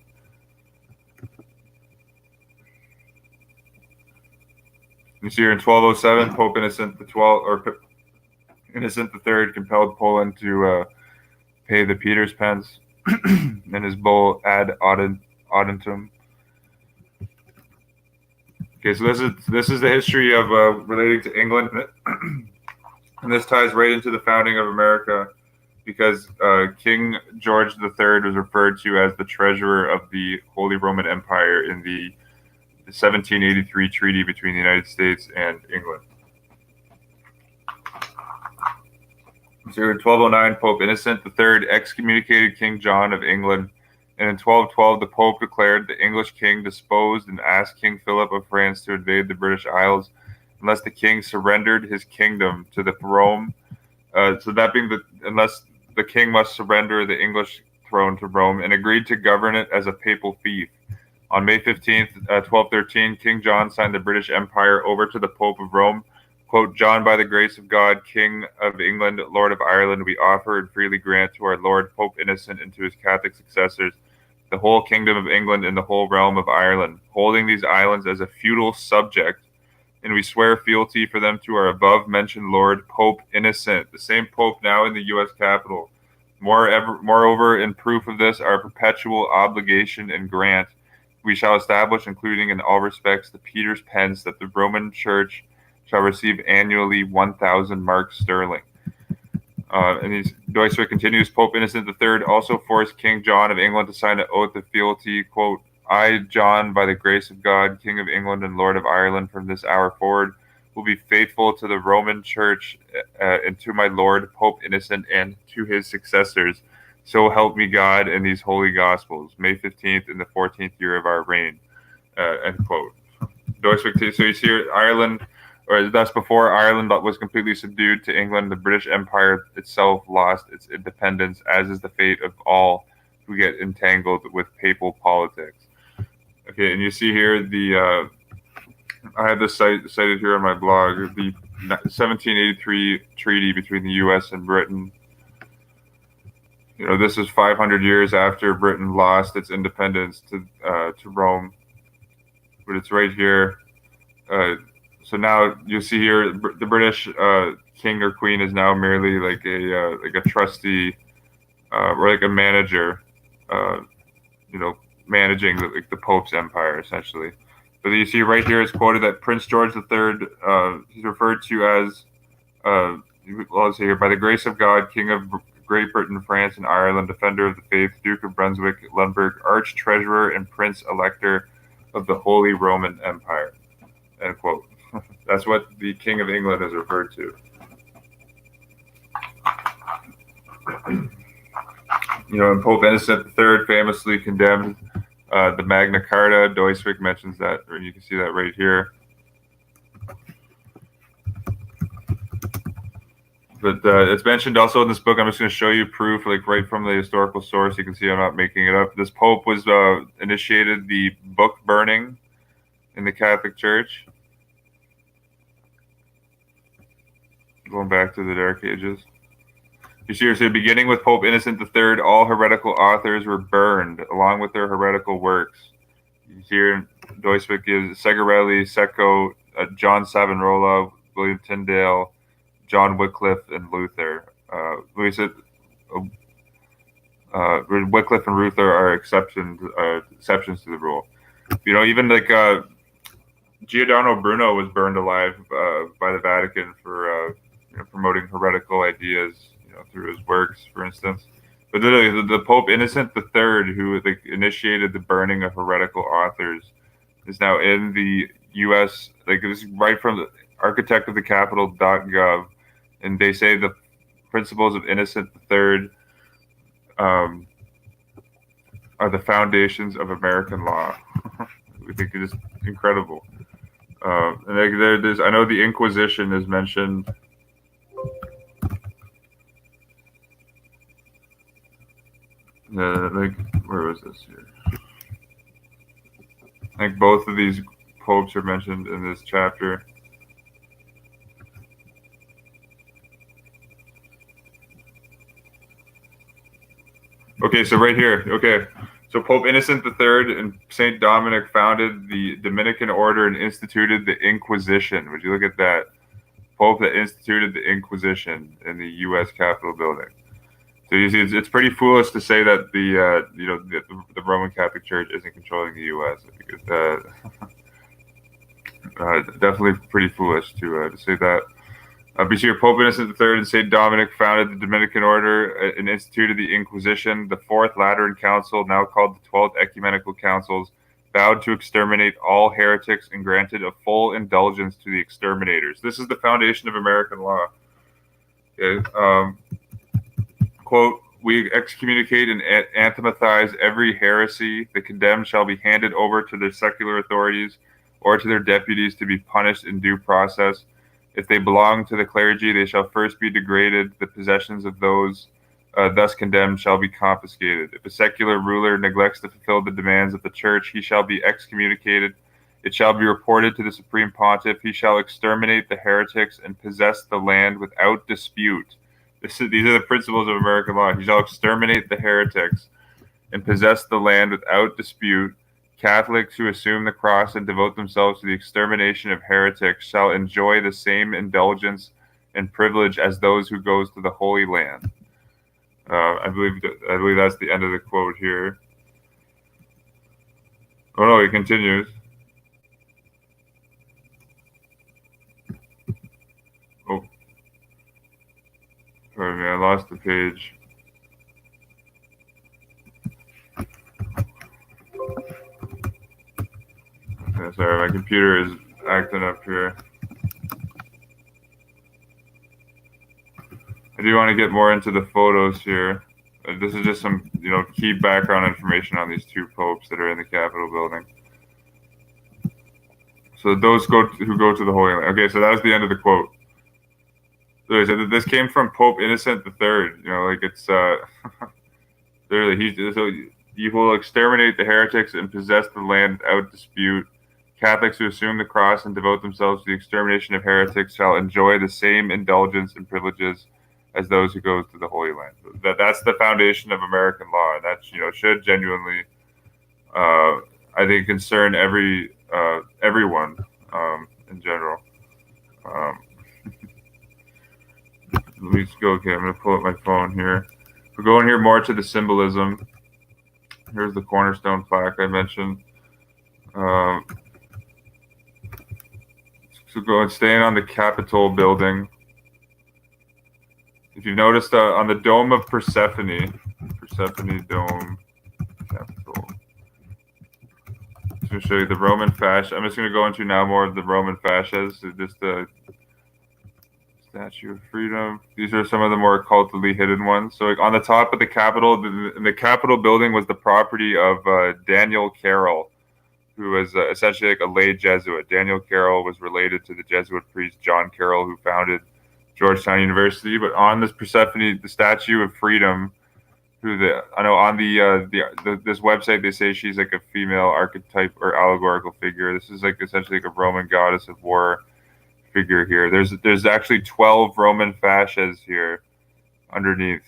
Speaker 1: You see here in 1207, Pope Innocent III compelled Poland to pay the Peter's pence in his bull Ad Audentum. Okay, so this is the history of relating to England, and this ties right into the founding of America, because King George III was referred to as the treasurer of the Holy Roman Empire in the 1783 treaty between the United States and England. So in 1209, Pope Innocent III excommunicated King John of England And in 1212, the Pope declared the English king disposed and asked King Philip of France to invade the British Isles unless the king surrendered his kingdom to the Rome. So that being unless the king must surrender the English throne to Rome and agreed to govern it as a papal fief. On May 15th, 1213, King John signed the British Empire over to the Pope of Rome. Quote, John, by the grace of God, King of England, Lord of Ireland, we offer and freely grant to our Lord Pope Innocent and to his Catholic successors the whole kingdom of England and the whole realm of Ireland, holding these islands as a feudal subject, and we swear fealty for them to our above-mentioned Lord Pope Innocent, the same Pope now in the U.S. Capitol. Moreover, in proof of this, our perpetual obligation and grant, we shall establish, including in all respects, the Peter's pence that the Roman Church shall receive annually 1,000 marks sterling. And Doiswick continues, Pope Innocent III also forced King John of England to sign an oath of fealty, quote, I, John, by the grace of God, King of England and Lord of Ireland, from this hour forward, will be faithful to the Roman Church and to my Lord, Pope Innocent, and to his successors. So help me God in these holy Gospels, May 15th in the 14th year of our reign, end quote. Doiswick, so you see here, Ireland, or thus before Ireland was completely subdued to England, the British Empire itself lost its independence, as is the fate of all who get entangled with papal politics. Okay, and you see here I have this cited here on my blog, the 1783 treaty between the U.S. and Britain. You know, this is 500 years after Britain lost its independence to Rome, but it's right here. So now you see here the British king or queen is now merely like a trustee or like a manager, managing the Pope's empire essentially. But you see right here it's quoted that Prince George III, he's referred to as, let's see here, by the grace of God, King of Great Britain, France, and Ireland, defender of the faith, Duke of Brunswick, Lemberg, arch-treasurer and prince-elector of the Holy Roman Empire, end quote. That's what the King of England is referred to. And Pope Innocent III famously condemned the Magna Carta. Doiswick mentions that, or you can see that right here. But it's mentioned also in this book. I'm just going to show you proof, like right from the historical source. You can see I'm not making it up. This Pope was initiated the book burning in the Catholic Church. Going back to the Dark Ages. You see here, beginning with Pope Innocent III, all heretical authors were burned along with their heretical works. You see here, Doiswick gives Segarelli, Secco, John Savonarola, William Tyndale, John Wycliffe, and Luther. Wycliffe and Luther are exceptions to the rule. Even like Giordano Bruno was burned alive by the Vatican for promoting heretical ideas, through his works, for instance. But the Pope Innocent III, who initiated the burning of heretical authors, is now in the U.S. Like this is right from the architect of the Capitol.gov, and they say the principles of Innocent III are the foundations of American law. We think it is incredible. And there's, I know the Inquisition is mentioned. Where was this here? I think both of these popes are mentioned in this chapter. Okay, so right here. Okay, so Pope Innocent III and Saint Dominic founded the Dominican order and instituted the Inquisition. Would you look at that? Pope that instituted the Inquisition in the U.S. Capitol building. So you see, it's pretty foolish to say that the Roman Catholic Church isn't controlling the U.S. I think it's definitely pretty foolish to say that. But here, Pope Innocent III and Saint Dominic founded the Dominican order and instituted the Inquisition. The Fourth Lateran Council, now called the 12th Ecumenical Councils, vowed to exterminate all heretics and granted a full indulgence to the exterminators. This is the foundation of American law. Okay. Quote, We excommunicate and anathematize every heresy. The condemned shall be handed over to their secular authorities or to their deputies to be punished in due process. If they belong to the clergy, they shall first be degraded. The possessions of those thus condemned shall be confiscated. If a secular ruler neglects to fulfill the demands of the church, he shall be excommunicated. It shall be reported to the supreme pontiff. He shall exterminate the heretics and possess the land without dispute. These are the principles of American law. He shall exterminate the heretics and possess the land without dispute. Catholics who assume the cross and devote themselves to the extermination of heretics shall enjoy the same indulgence and privilege as those who goes to the Holy Land. I believe that's the end of the quote here. Oh no, he continues. Oh, sorry, man, I lost the page. Okay, sorry, my computer is acting up here. I do want to get more into the photos here. This is just some, key background information on these two popes that are in the Capitol building. So those who go to the Holy Land. Okay, so that was the end of the quote. So this came from Pope Innocent III. It's literally so you will exterminate the heretics and possess the land without dispute. Catholics who assume the cross and devote themselves to the extermination of heretics shall enjoy the same indulgence and privileges as those who go to the Holy Land. That's the foundation of American law, and that should genuinely, I think, concern everyone in general. Let me just go. Okay, I'm going to pull up my phone here. We're going here more to the symbolism. Here's the cornerstone plaque I mentioned. So staying on the Capitol building. If you've noticed on the Dome of Persephone Dome, Capitol. I'm just going to show you the Roman fascia. I'm just going to go into now more of the Roman fascias. So just the Statue of Freedom. These are some of the more occultly hidden ones. So on the top of the Capitol, the Capitol building was the property of Daniel Carroll, who was essentially like a lay Jesuit. Daniel Carroll was related to the Jesuit priest John Carroll, who founded Georgetown University. But on this Persephone, the Statue of Freedom, on this website they say she's like a female archetype or allegorical figure. This is like essentially like a Roman goddess of war figure here. There's actually 12 Roman fascias here underneath.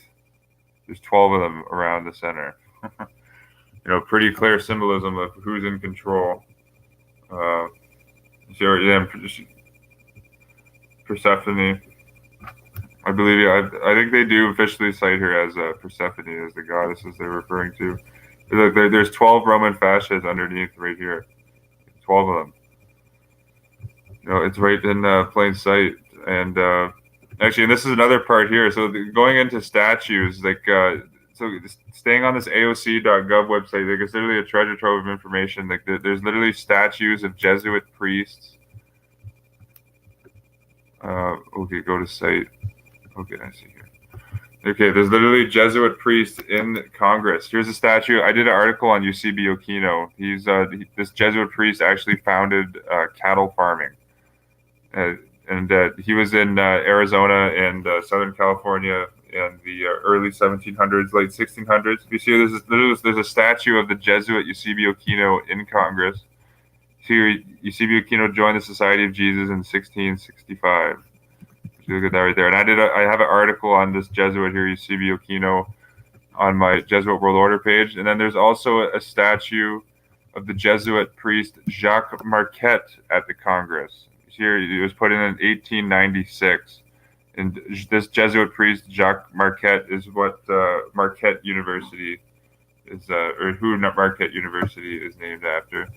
Speaker 1: There's 12 of them around the center. Pretty clear symbolism of who's in control. Persephone. I believe, I think they do officially cite her as Persephone as the goddesses they're referring to. There's 12 Roman fascias underneath right here. 12 of them. It's right in plain sight. And actually, and this is another part here. So going into statues, so staying on this AOC.gov website, it's literally a treasure trove of information. There's literally statues of Jesuit priests. Okay, go to site. Okay, I see here. Okay, there's literally Jesuit priests in Congress. Here's a statue. I did an article on Eusebi Aquino. This Jesuit priest actually founded cattle farming. And he was in Arizona and Southern California in the early 1700s, late 1600s. You see, there's a statue of the Jesuit Eusebi Aquino in Congress. Here, Eusebi Aquino joined the Society of Jesus in 1665. You look at that right there. And I have an article on this Jesuit here, Eusebi Aquino, on my Jesuit World Order page. And then there's also a statue of the Jesuit priest Jacques Marquette at the Congress. Here, it was put in 1896. And this Jesuit priest, Jacques Marquette, is what Marquette University is, or who Marquette University is named after.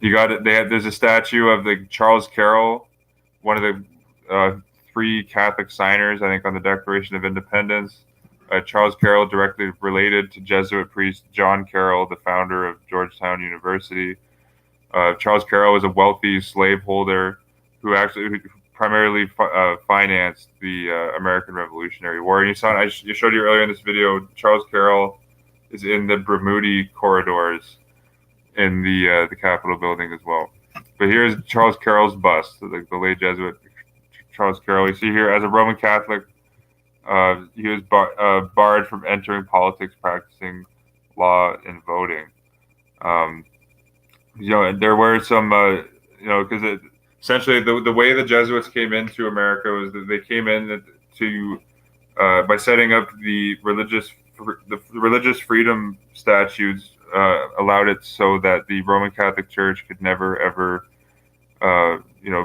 Speaker 1: You got it. There's a statue of the Charles Carroll, one of the 3 Catholic signers, I think, on the Declaration of Independence. Charles Carroll, directly related to Jesuit priest John Carroll, the founder of Georgetown University. Charles Carroll was a wealthy slaveholder who primarily financed the American Revolutionary War. And you saw, I showed you earlier in this video, Charles Carroll is in the Bermuda corridors in the Capitol building as well. But here's Charles Carroll's bust, the late Jesuit Charles Carroll. You see here, as a Roman Catholic, he was barred from entering politics, practicing law, and voting. There were some, because essentially the way the Jesuits came into America was that they came in to by setting up the religious freedom statutes, allowed it so that the Roman Catholic Church could never ever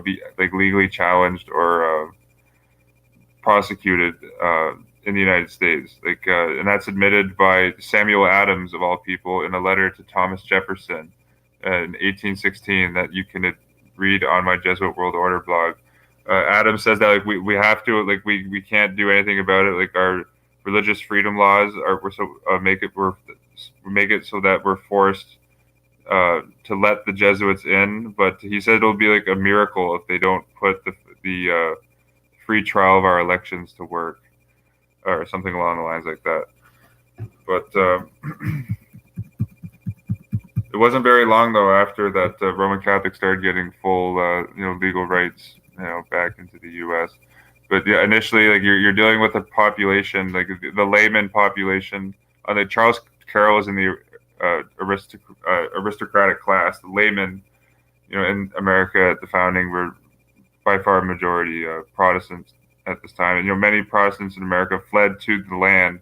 Speaker 1: be like legally challenged or prosecuted in the United States. And that's admitted by Samuel Adams, of all people, in a letter to Thomas Jefferson in 1816 that you can read on my Jesuit World Order blog. Adams says that we have to, we can't do anything about it. Like, our religious freedom laws make it so that we're forced to let the Jesuits in, but he said it'll be like a miracle if they don't put the free trial of our elections to work, or something along the lines like that. But it wasn't very long though after that Roman Catholics started getting full legal rights back into the U.S. But yeah, initially, like, you're dealing with a population, like the layman population. Charles Carroll is in the aristocratic class. The laymen, in America at the founding, were by far a majority Protestants at this time. And many Protestants in America fled to the land,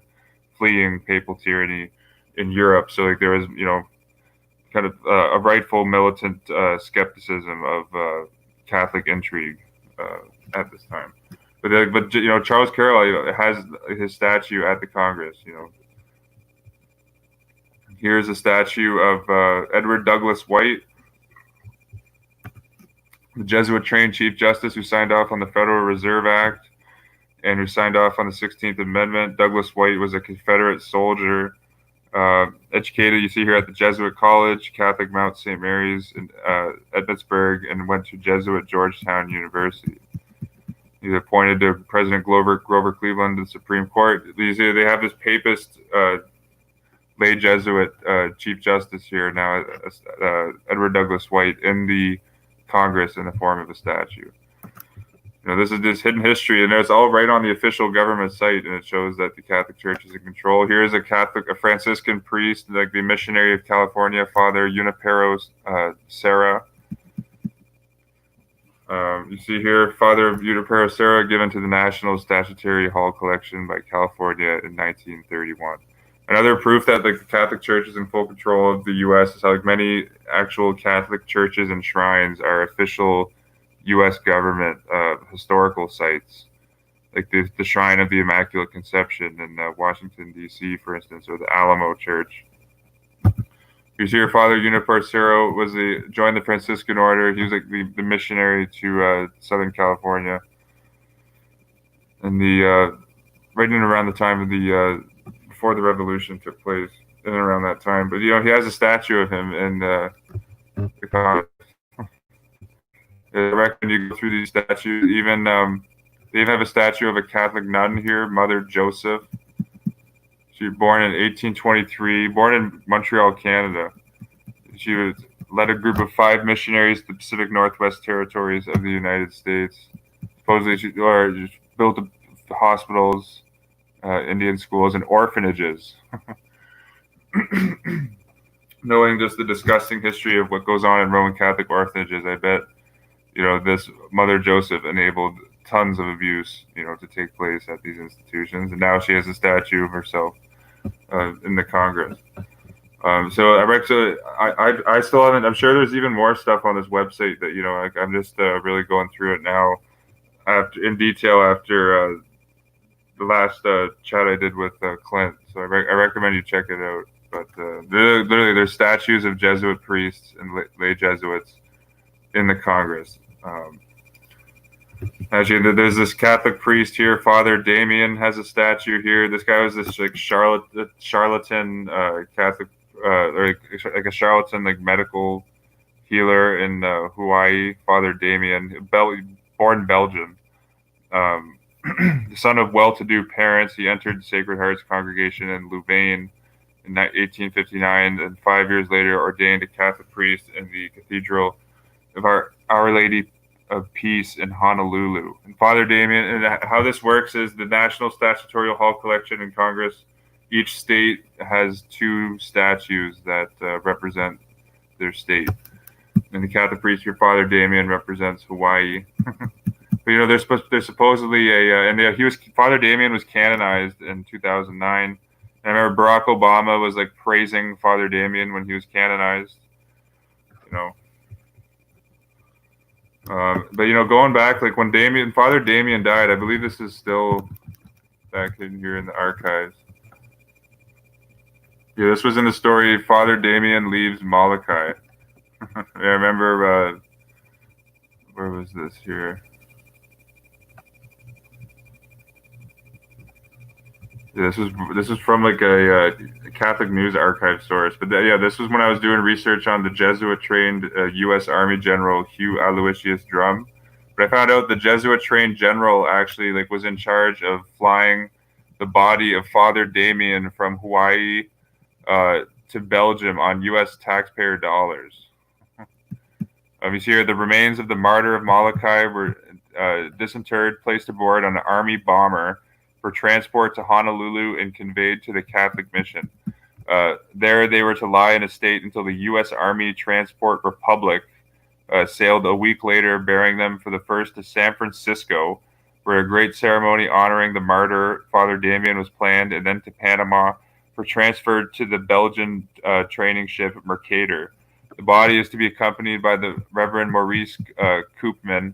Speaker 1: fleeing papal tyranny in Europe. So there was kind of a rightful militant skepticism of Catholic intrigue at this time. But Charles Carroll has his statue at the Congress. Here's a statue of Edward Douglas White, the Jesuit-trained Chief Justice who signed off on the Federal Reserve Act and who signed off on the 16th Amendment. Douglas White was a Confederate soldier, educated, you see here, at the Jesuit College, Catholic Mount St. Mary's in Edmundsburg, and went to Jesuit Georgetown University. He's appointed to President Grover Cleveland to the Supreme Court. You see, they have this papist lay Jesuit Chief Justice here now, Edward Douglas White, in the Congress in the form of a statue. This is this hidden history, and it's all right on the official government site, and it shows that the Catholic Church is in control. Here's a Franciscan priest, like the missionary of California, Father Junipero Serra. You see here, Father Junipero Serra, given to the National Statuary Hall Collection by California in 1931. Another proof that the Catholic Church is in full control of the U.S. is how many actual Catholic churches and shrines are official U.S. government historical sites, like the Shrine of the Immaculate Conception in Washington, D.C., for instance, or the Alamo Church. You see here, Father Junipero Serra joined the Franciscan order. He was like the missionary to Southern California, and right in and around the time of before the revolution took place, in and around that time. But he has a statue of him in the Congress. I recommend you go through these statues. Even they even have a statue of a Catholic nun here, Mother Joseph. She was born in 1823, born in Montreal, Canada. She led a group of 5 missionaries to the Pacific Northwest Territories of the United States. Supposedly, she built hospitals, Indian schools, and orphanages. Knowing just the disgusting history of what goes on in Roman Catholic orphanages, I bet this Mother Joseph enabled tons of abuse, to take place at these institutions, and now she has a statue of herself in the Congress. So I still haven't. I'm sure there's even more stuff on this website that I'm just really going through it now, in detail after the last chat I did with Clint. So I recommend you check it out. But literally, there's statues of Jesuit priests and lay Jesuits in the Congress. Actually, there's this Catholic priest here, Father Damien, has a statue here. This guy was this charlatan Catholic, or like a charlatan medical healer in Hawaii. Father Damien born in Belgium. The son of well-to-do parents, he entered Sacred Heart's congregation in Louvain in 1859, and 5 years later ordained a Catholic priest in the Cathedral of Our Lady of Peace in Honolulu. And Father Damien, and how this works is the National Statutorial Hall Collection in Congress. Each state has two statues that represent their state. And the Catholic priest here, Father Damien, represents Hawaii. But there's supposedly Father Damien was canonized in 2009. And I remember Barack Obama was like praising Father Damien when he was canonized. But going back, like when Father Damien died, I believe this is still back in here in the archives. Yeah, this was in the story Father Damien leaves Molokai. I remember. Where was this here? Yeah, this was from like a Catholic News Archive source. But this was when I was doing research on the Jesuit-trained U.S. Army General Hugh Aloysius Drum. But I found out the Jesuit-trained general actually was in charge of flying the body of Father Damien from Hawaii to Belgium on U.S. taxpayer dollars. You see here the remains of the martyr of Molokai were disinterred, placed aboard an army bomber for transport to Honolulu and conveyed to the Catholic mission. There they were to lie in a state until the U.S. Army Transport Republic sailed a week later, bearing them for the first to San Francisco, where a great ceremony honoring the martyr, Father Damien, was planned, and then to Panama for transfer to the Belgian training ship Mercator. The body is to be accompanied by the Reverend Maurice Koopman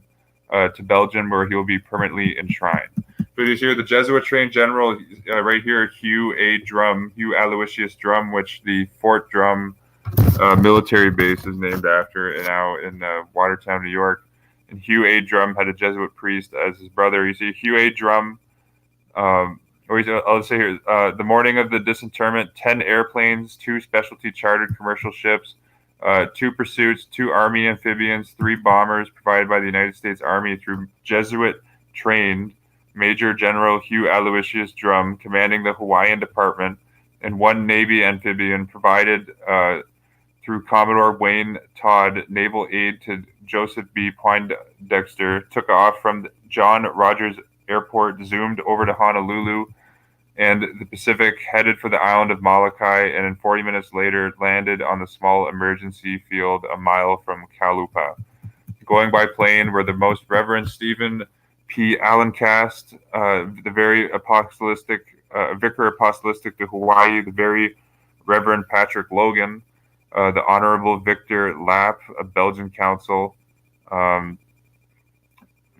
Speaker 1: to Belgium, where he will be permanently enshrined. So you see the Jesuit-trained general right here, Hugh Aloysius Drum, which the Fort Drum military base is named after, and now in Watertown, New York. And Hugh A. Drum had a Jesuit priest as his brother. You see Hugh A. Drum, I'll say here, the morning of the disinterment, 10 airplanes, 2 specialty chartered commercial ships, 2 pursuits, 2 Army amphibians, 3 bombers provided by the United States Army through Jesuit-trained Major General Hugh Aloysius Drum, commanding the Hawaiian Department, and 1 Navy amphibian provided through Commodore Wayne Todd, naval aide to Joseph B. Poindexter, took off from John Rogers Airport, zoomed over to Honolulu and the Pacific, headed for the island of Molokai, and in 40 minutes later landed on the small emergency field a mile from Kalupa. Going by plane were the Most Reverend Stephen P. Allencast, the very Vicar Apostolic to Hawaii, the very Reverend Patrick Logan, the Honorable Victor Lapp, a Belgian consul.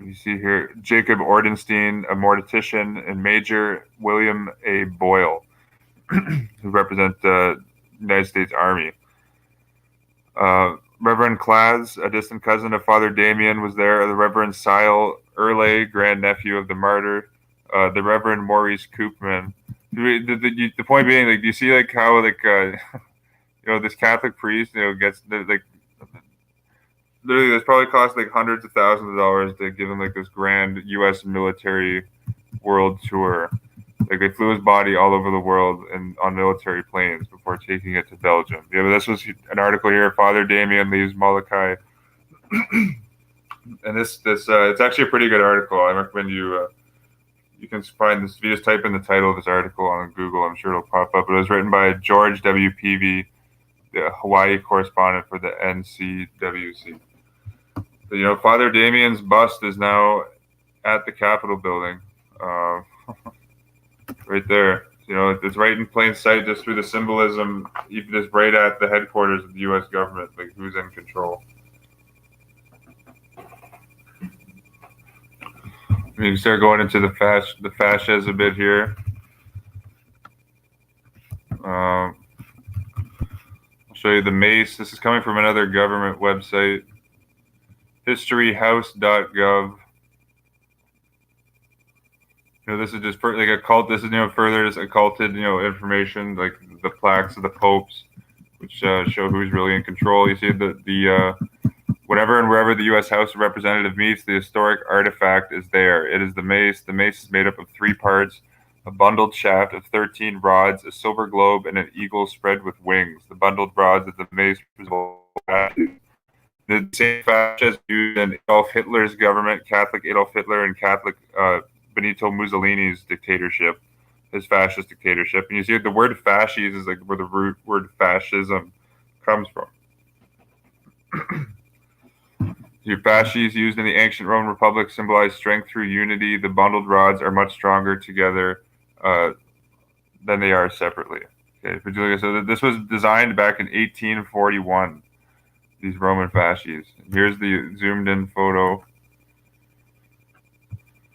Speaker 1: You see here Jacob Ordenstein, a mortician, and Major William A. Boyle, who represent the United States Army. Reverend Claes, a distant cousin of Father Damien, was there. The Reverend Sile Erle, grandnephew of the martyr. The Reverend Maurice Koopman. The point being, do you see how this Catholic priest gets literally this probably cost hundreds of thousands of dollars to give him this grand U.S. military world tour. They flew his body all over the world and on military planes before taking it to Belgium. Yeah, but this was an article here. Father Damien leaves Molokai, and this it's actually a pretty good article. I recommend you can find this. If you just type in the title of this article on Google, I'm sure it'll pop up. It was written by George W. Peavy, the Hawaii correspondent for the NCWC. But, Father Damien's bust is now at the Capitol building. Right there, it's right in plain sight, just through the symbolism, even just right at the headquarters of the U.S. government, who's in control. You can start going into the fascias a bit here. I'll show you the mace. This is coming from another government website, historyhouse.gov. This is just a cult. This is further just occulted information, like the plaques of the popes, which show who's really in control. You see the Whenever and wherever the U.S. House of Representatives meets, the historic artifact is there. It is the mace. The mace is made up of 3 parts: a bundled shaft of 13 rods, a silver globe, and an eagle spread with wings. The bundled rods of the mace resemble the same fashion as used in Adolf Hitler's government, Catholic Adolf Hitler, and Catholic Benito Mussolini's dictatorship, his fascist dictatorship. And you see the word fasces is like where the root word fascism comes from. Your fasces used in the ancient Roman Republic symbolize strength through unity. The bundled rods are much stronger together than they are separately. Okay, so this was designed back in 1841. These Roman fasces. Here's the zoomed-in photo.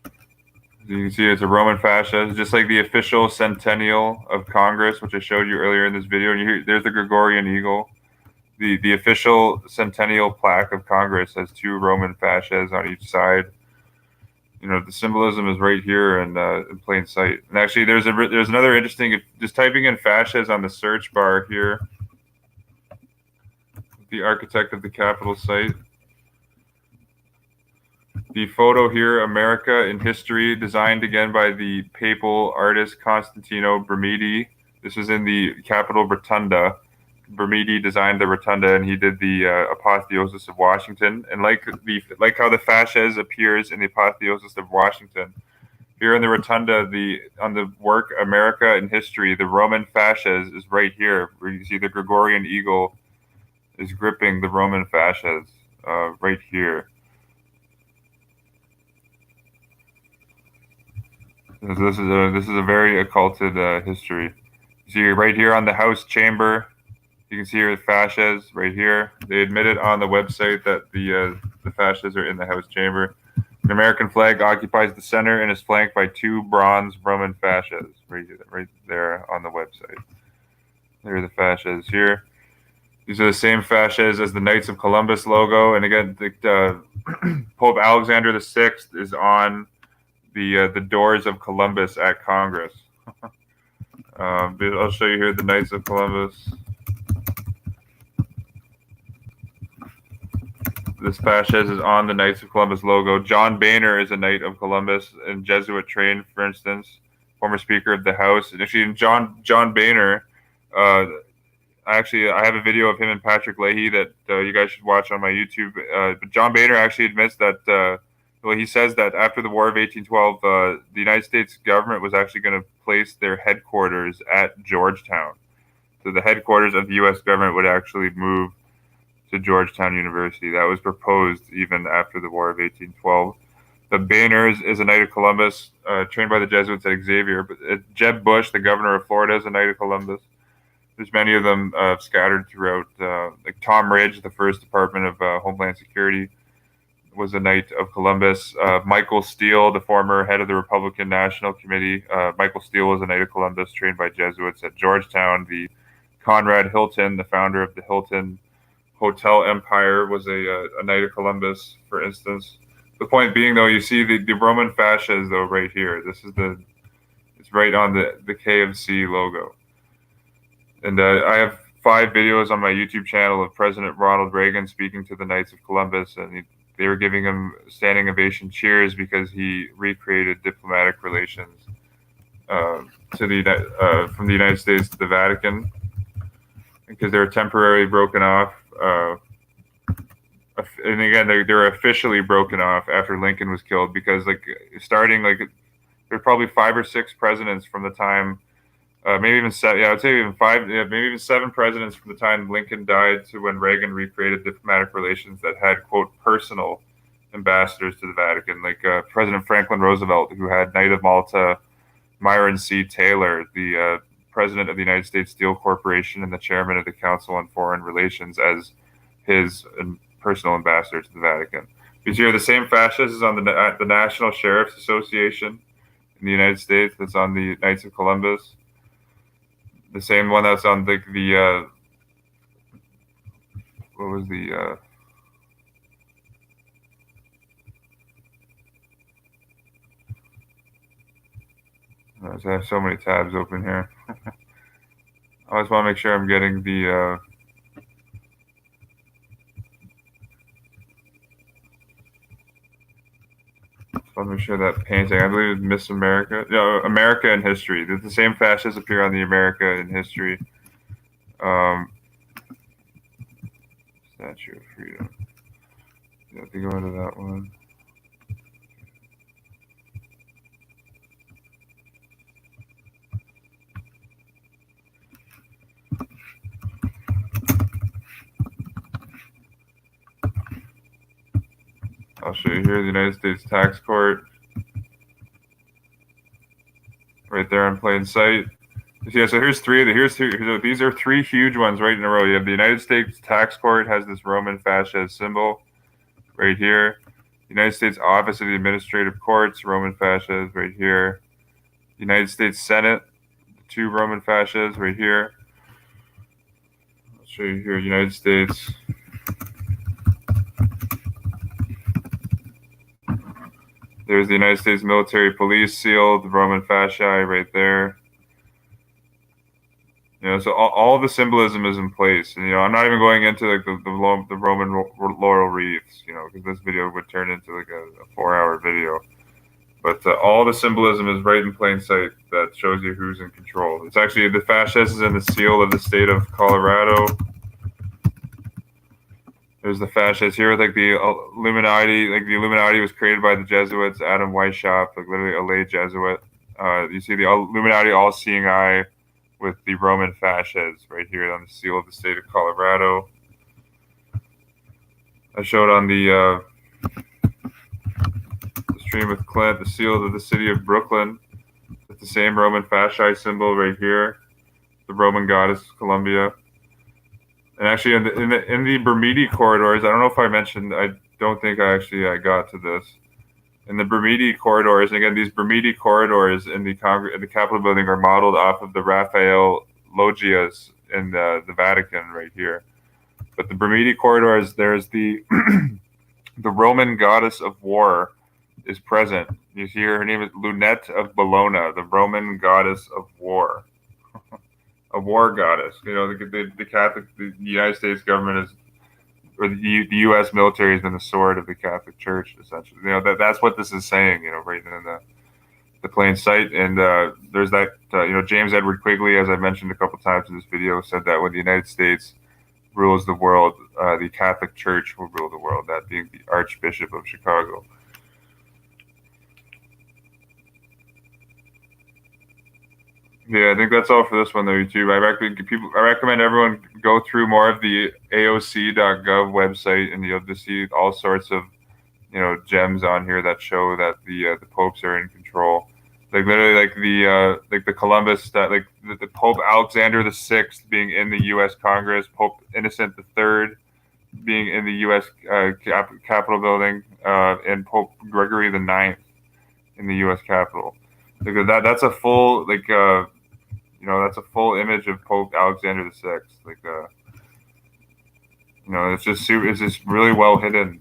Speaker 1: As you can see, it's a Roman fascia, just like the official centennial of Congress, which I showed you earlier in this video. And there's the Gregorian eagle. The official centennial plaque of Congress has 2 Roman fascias on each side. You know, the symbolism is right here and in plain sight. And actually, there's another interesting. Just typing in fascias on the search bar here, the architect of the Capitol site. The photo here, America in History, designed again by the papal artist Constantino Brumidi. This is in the Capitol Rotunda. Brumidi designed the rotunda, and he did the Apotheosis of Washington. And like how the fasces appears in the Apotheosis of Washington, here in the rotunda, on the work America in History, the Roman fasces is right here, where you see the Gregorian eagle is gripping the Roman fasces right here. This is a very occulted history. You see right here on the House chamber. You can see here the fasces right here. They admitted on the website that the fasces are in the House chamber. An American flag occupies the center and is flanked by 2 bronze Roman fasces right there on the website. There are the fasces here. These are the same fasces as the Knights of Columbus logo. And again, Pope Alexander VI is on the doors of Columbus at Congress. I'll show you here the Knights of Columbus. This fasces is on the Knights of Columbus logo. John Boehner is a Knight of Columbus and Jesuit trained, for instance, former Speaker of the House. And actually, John Boehner, I have a video of him and Patrick Leahy that you guys should watch on my YouTube. But John Boehner actually admits that, he says that after the War of 1812, the United States government was actually going to place their headquarters at Georgetown. So the headquarters of the U.S. government would actually move to Georgetown University. That was proposed even after the War of 1812. The Boehner is a Knight of Columbus, trained by the Jesuits at Xavier. But Jeb Bush, the governor of Florida, is a Knight of Columbus. There's many of them scattered throughout. Like Tom Ridge, the first Department of Homeland Security, was a Knight of Columbus. Michael Steele, the former head of the Republican National Committee, Michael Steele was a Knight of Columbus, trained by Jesuits at Georgetown. The Conrad Hilton, the founder of the Hilton Hotel Empire, was a Knight of Columbus, for instance. The point being, though, you see the Roman fascias, though, right here. It's right on the KFC logo. And I have 5 videos on my YouTube channel of President Ronald Reagan speaking to the Knights of Columbus, and they were giving him standing ovation cheers because he recreated diplomatic relations from the United States to the Vatican, because they were temporarily broken off. And again, they were officially broken off after Lincoln was killed, because there were probably 5 or 6 presidents from the time, maybe even 7. Yeah, I'd say even 5. Yeah, maybe even 7 presidents from the time Lincoln died to when Reagan recreated diplomatic relations that had, quote, personal ambassadors to the Vatican, like President Franklin Roosevelt, who had Knight of Malta Myron C. Taylor, the president of the United States Steel Corporation and the chairman of the Council on Foreign Relations, as his personal ambassador to the Vatican. You see here the same fascist is on the National Sheriff's Association in the United States. That's on the Knights of Columbus. The same one that's on what was the I have so many tabs open here. I just want to make sure I'm getting the Let me show that painting. I believe it's Miss America. No, America in History. The same fascists appear on the America in History Statue of Freedom. You have to go into that one. I'll show you here the United States Tax Court. Right there in plain sight. Yeah, so here's three. These are three huge ones right in a row. You have the United States Tax Court has this Roman fasces symbol right here. United States Office of the Administrative Courts, Roman fasces right here. United States Senate, two Roman fasces right here. I'll show you here, United States. There's the United States Military Police seal, the Roman fasciae right there. You know, so all the symbolism is in place, and I'm not even going into like the Roman laurel wreaths, because this video would turn into like a 4-hour video. But all the symbolism is right in plain sight that shows you who's in control. It's actually the fasces is in the seal of the state of Colorado. There's the fasces here, like the Illuminati. Like the Illuminati was created by the Jesuits, Adam Weishaupt, like literally a lay Jesuit. You see the Illuminati, all-seeing eye, with the Roman fasces right here on the seal of the state of Colorado. I showed on the stream with Clint the seal of the city of Brooklyn with the same Roman fasciae symbol right here, the Roman goddess Columbia. And actually, in the Bermuda corridors, I don't know if I mentioned. I don't think I got to this. In the Bermuda corridors, and again, these Bermuda corridors in the Capitol building are modeled off of the Raphael loggias in the Vatican right here. But the Bermuda corridors, there's the the Roman goddess of war is present. You see her name is Lunette of Bologna, the Roman goddess of war. A war goddess. The Catholic, the United States government or the U.S. military has been the sword of the Catholic Church, essentially. That's what this is saying. Right in the plain sight. And there's that. James Edward Quigley, as I mentioned a couple times in this video, said that when the United States rules the world, the Catholic Church will rule the world. That being the Archbishop of Chicago. Yeah, I think that's all for this one, though, YouTube. I recommend everyone go through more of the AOC.gov website, and you'll just see all sorts of, gems on here that show that the popes are in control. Like literally, like the Columbus, the Pope Alexander VI being in the U.S. Congress, Pope Innocent III being in the U.S. Capitol building, and Pope Gregory IX in the U.S. Capitol. That's a full that's a full image of Pope Alexander VI. It's just really well hidden,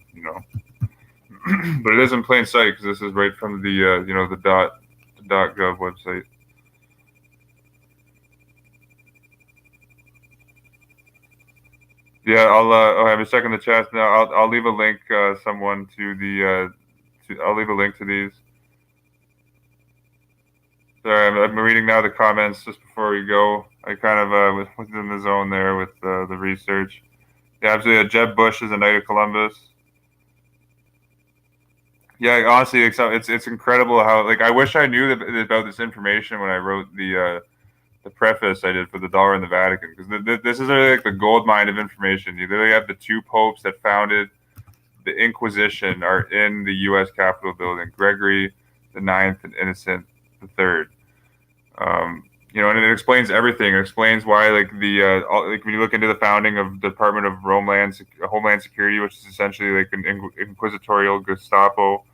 Speaker 1: but it is in plain sight because this is right from the the .gov website. Yeah, I'll have a second in the chat now. I'll leave a link, someone to the I'll leave a link to these. Sorry, I'm reading now the comments just before we go. I kind of was in the zone there with the research. Yeah, absolutely. Jeb Bush is a Knight of Columbus. Yeah, honestly, it's incredible how I wish I knew about this information when I wrote the preface I did for the Dollar in the Vatican, because this is really like the gold mine of information. You literally have the two popes that founded the Inquisition are in the U.S. Capitol building, Gregory IX and Innocent III. And it explains everything. It explains why, when you look into the founding of the Department of Homeland Security, which is essentially like an inquisitorial Gestapo,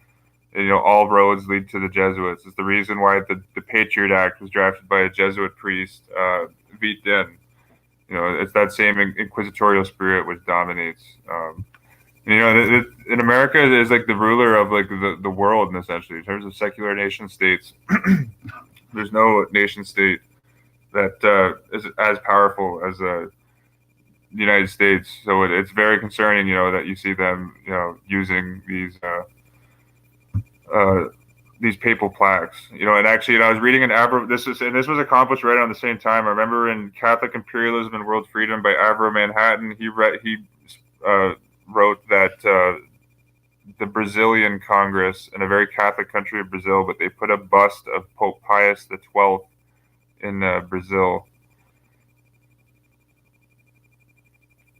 Speaker 1: all roads lead to the Jesuits. It's the reason why the Patriot Act was drafted by a Jesuit priest, Veit Din. It's that same inquisitorial spirit which dominates. In America, it is like the ruler of the world, essentially, in terms of secular nation states. There's no nation state that is as powerful as the United States. So it's very concerning, that you see them, using these uh, these papal plaques, and actually, I was reading this was accomplished right around the same time. I remember in Catholic Imperialism and World Freedom by Avro Manhattan, uh, wrote that the Brazilian Congress, in a very Catholic country of Brazil, but they put a bust of Pope Pius XII in Brazil.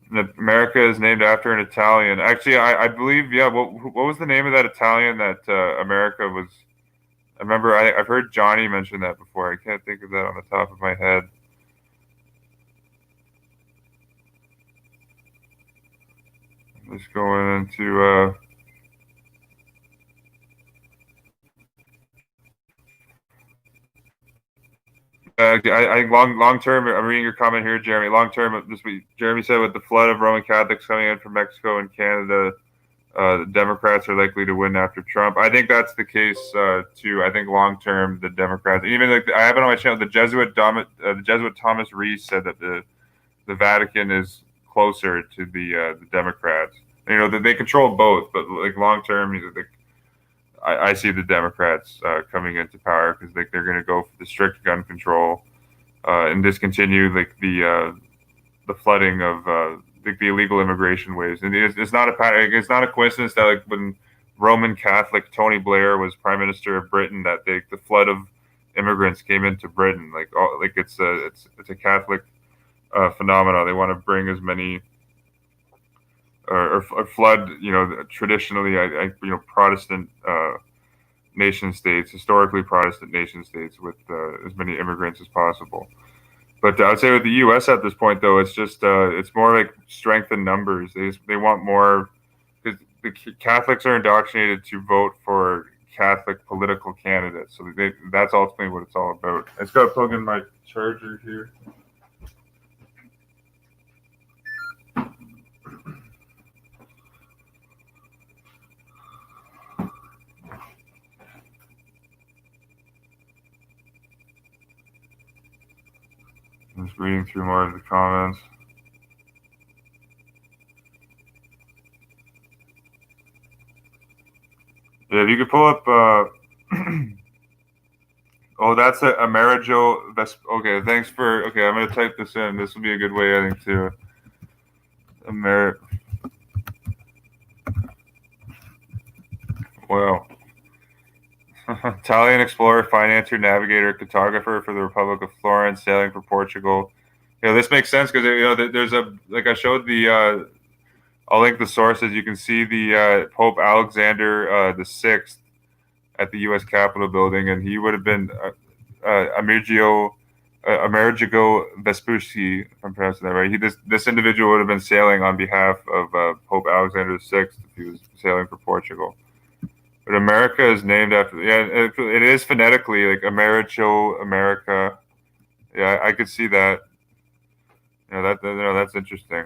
Speaker 1: And America is named after an Italian. Actually, I believe, yeah. What was the name of that Italian that America was? I remember I've heard Johnny mention that before. I can't think of that on the top of my head. Just going into I long term. I'm reading your comment here, Jeremy. Long term, Jeremy said, with the flood of Roman Catholics coming in from Mexico and Canada, the Democrats are likely to win after Trump. I think that's the case too. I think long term, the Democrats, even like I have it on my channel, the Jesuit Thomas Rees said that the Vatican is closer to the Democrats. That they control both, but like long term, I see the Democrats coming into power because they're going to go for the strict gun control and discontinue like the flooding of the illegal immigration waves. And it's not a coincidence that like when Roman Catholic Tony Blair was Prime Minister of Britain, that the flood of immigrants came into Britain. It's a Catholic phenomenon. They want to bring as many or flood, traditionally, Protestant nation states, historically Protestant nation states, with as many immigrants as possible. But I would say with the U.S. at this point, though, it's just it's more like strength in numbers. They want more, because the Catholics are indoctrinated to vote for Catholic political candidates. So that's ultimately what it's all about. I just got to plug in my charger here. I'm just reading through more of the comments. Yeah, if you could pull up. Oh, that's a Amerigo. Okay. Thanks for. Okay, I'm gonna type this in. This will be a good way, I think, to Wow. Italian explorer, financier, navigator, cartographer for the Republic of Florence, sailing for Portugal. This makes sense because there's I showed the. I'll link the sources. You can see the Pope Alexander the Sixth at the U.S. Capitol building, and he would have been Amerigo Vespucci, if I'm pronouncing that right. This individual would have been sailing on behalf of Pope Alexander VI if he was sailing for Portugal. But America is named after, it is phonetically like Americho, America. Yeah, I could see that. That's interesting.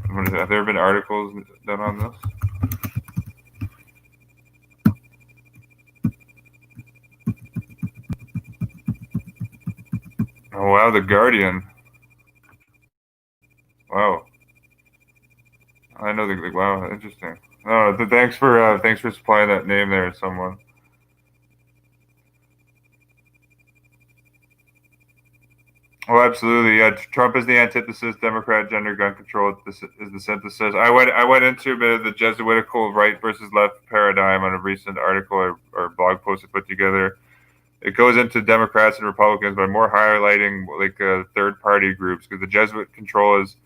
Speaker 1: Have there been articles done on this? Oh wow, The Guardian. Wow, I know wow, interesting. Oh, thanks for supplying that name there, someone. Oh, absolutely. Yeah, Trump is the antithesis. Democrat gender gun control. This is the synthesis. I went into a bit of the Jesuitical right versus left paradigm on a recent article or blog post I put together. It goes into Democrats and Republicans, but more highlighting like third party groups, because the Jesuit control is,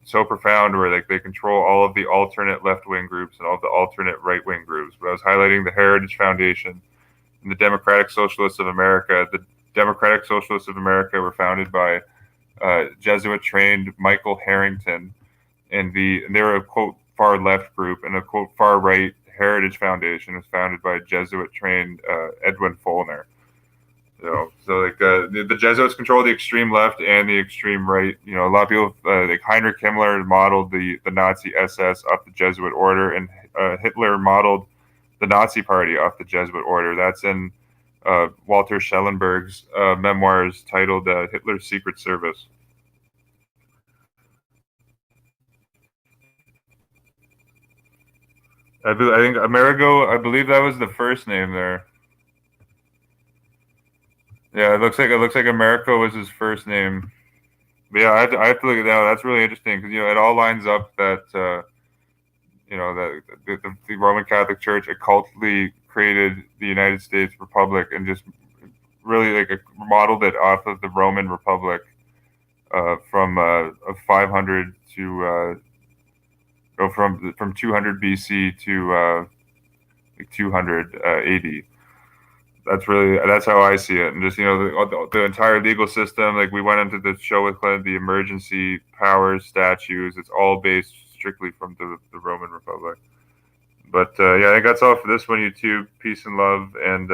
Speaker 1: so profound, where like they control all of the alternate left wing groups and all of the alternate right wing groups. But I was highlighting the Heritage Foundation and the Democratic Socialists of America. The Democratic Socialists of America were founded by Jesuit-trained Michael Harrington, and they were a quote far left group, and a quote far right Heritage Foundation was founded by Jesuit-trained Edwin Follner. So like the Jesuits control the extreme left and the extreme right. A lot of people like Heinrich Himmler modeled the Nazi SS off the Jesuit order, and Hitler modeled the Nazi Party off the Jesuit order. That's in Walter Schellenberg's memoirs titled Hitler's Secret Service. I think Amerigo. I believe that was the first name there. Yeah, it looks like Americo was his first name. But yeah, I have to look at that. That's really interesting because it all lines up that that the Roman Catholic Church occultly created the United States Republic and just really modeled it off of the Roman Republic from of 500 to from 200 BC to 200 AD. That's how I see it, and just the entire legal system. Like we went into the show with Clint, the emergency powers, statues. It's all based strictly from the Roman Republic. But yeah, I think that's all for this one, YouTube. Peace and love, and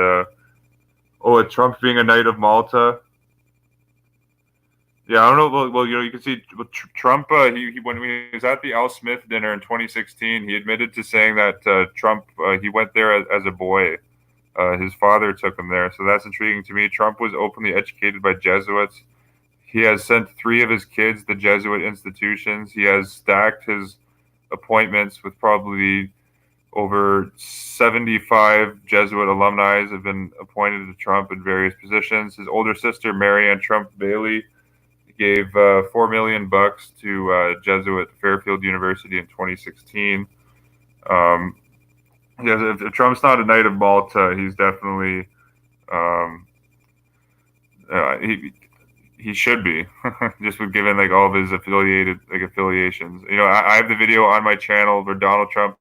Speaker 1: Trump being a Knight of Malta. Yeah, I don't know. Well, you can see Trump. When he was at the Al Smith dinner in 2016, he admitted to saying that Trump he went there as a boy. His father took him there, so that's intriguing to me. Trump was openly educated by Jesuits. He has sent 3 of his kids to Jesuit institutions. He has stacked his appointments with probably over 75 Jesuit alumni have been appointed to Trump in various positions. His older sister, Marianne Trump Bailey, gave $4 million to Jesuit Fairfield University in 2016. Yeah, if Trump's not a Knight of Malta, he's definitely he should be just with given all of his affiliations. I have the video on my channel where Donald Trump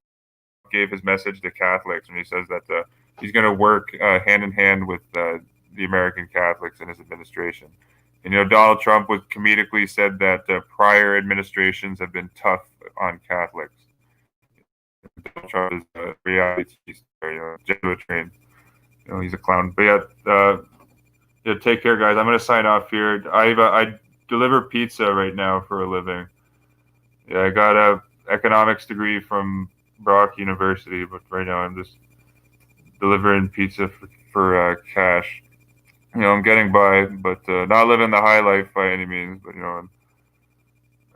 Speaker 1: gave his message to Catholics, and he says that he's going to work hand in hand with the American Catholics in his administration. And Donald Trump was comedically said that prior administrations have been tough on Catholics. Donald Trump is a reality star, Jesuit trained. He's a clown. But yeah, take care, guys. I'm going to sign off here. I deliver pizza right now for a living. Yeah, I got a economics degree from Brock University, but right now I'm just delivering pizza for cash. I'm getting by, but not living the high life by any means. But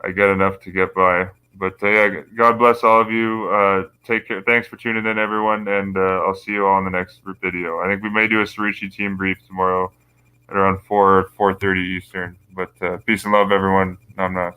Speaker 1: I get enough to get by. But yeah, God bless all of you. Take care. Thanks for tuning in, everyone, and I'll see you all in the next video. I think we may do a Cerucci team brief tomorrow at around 4:30 Eastern. But peace and love, everyone. Nam Nas.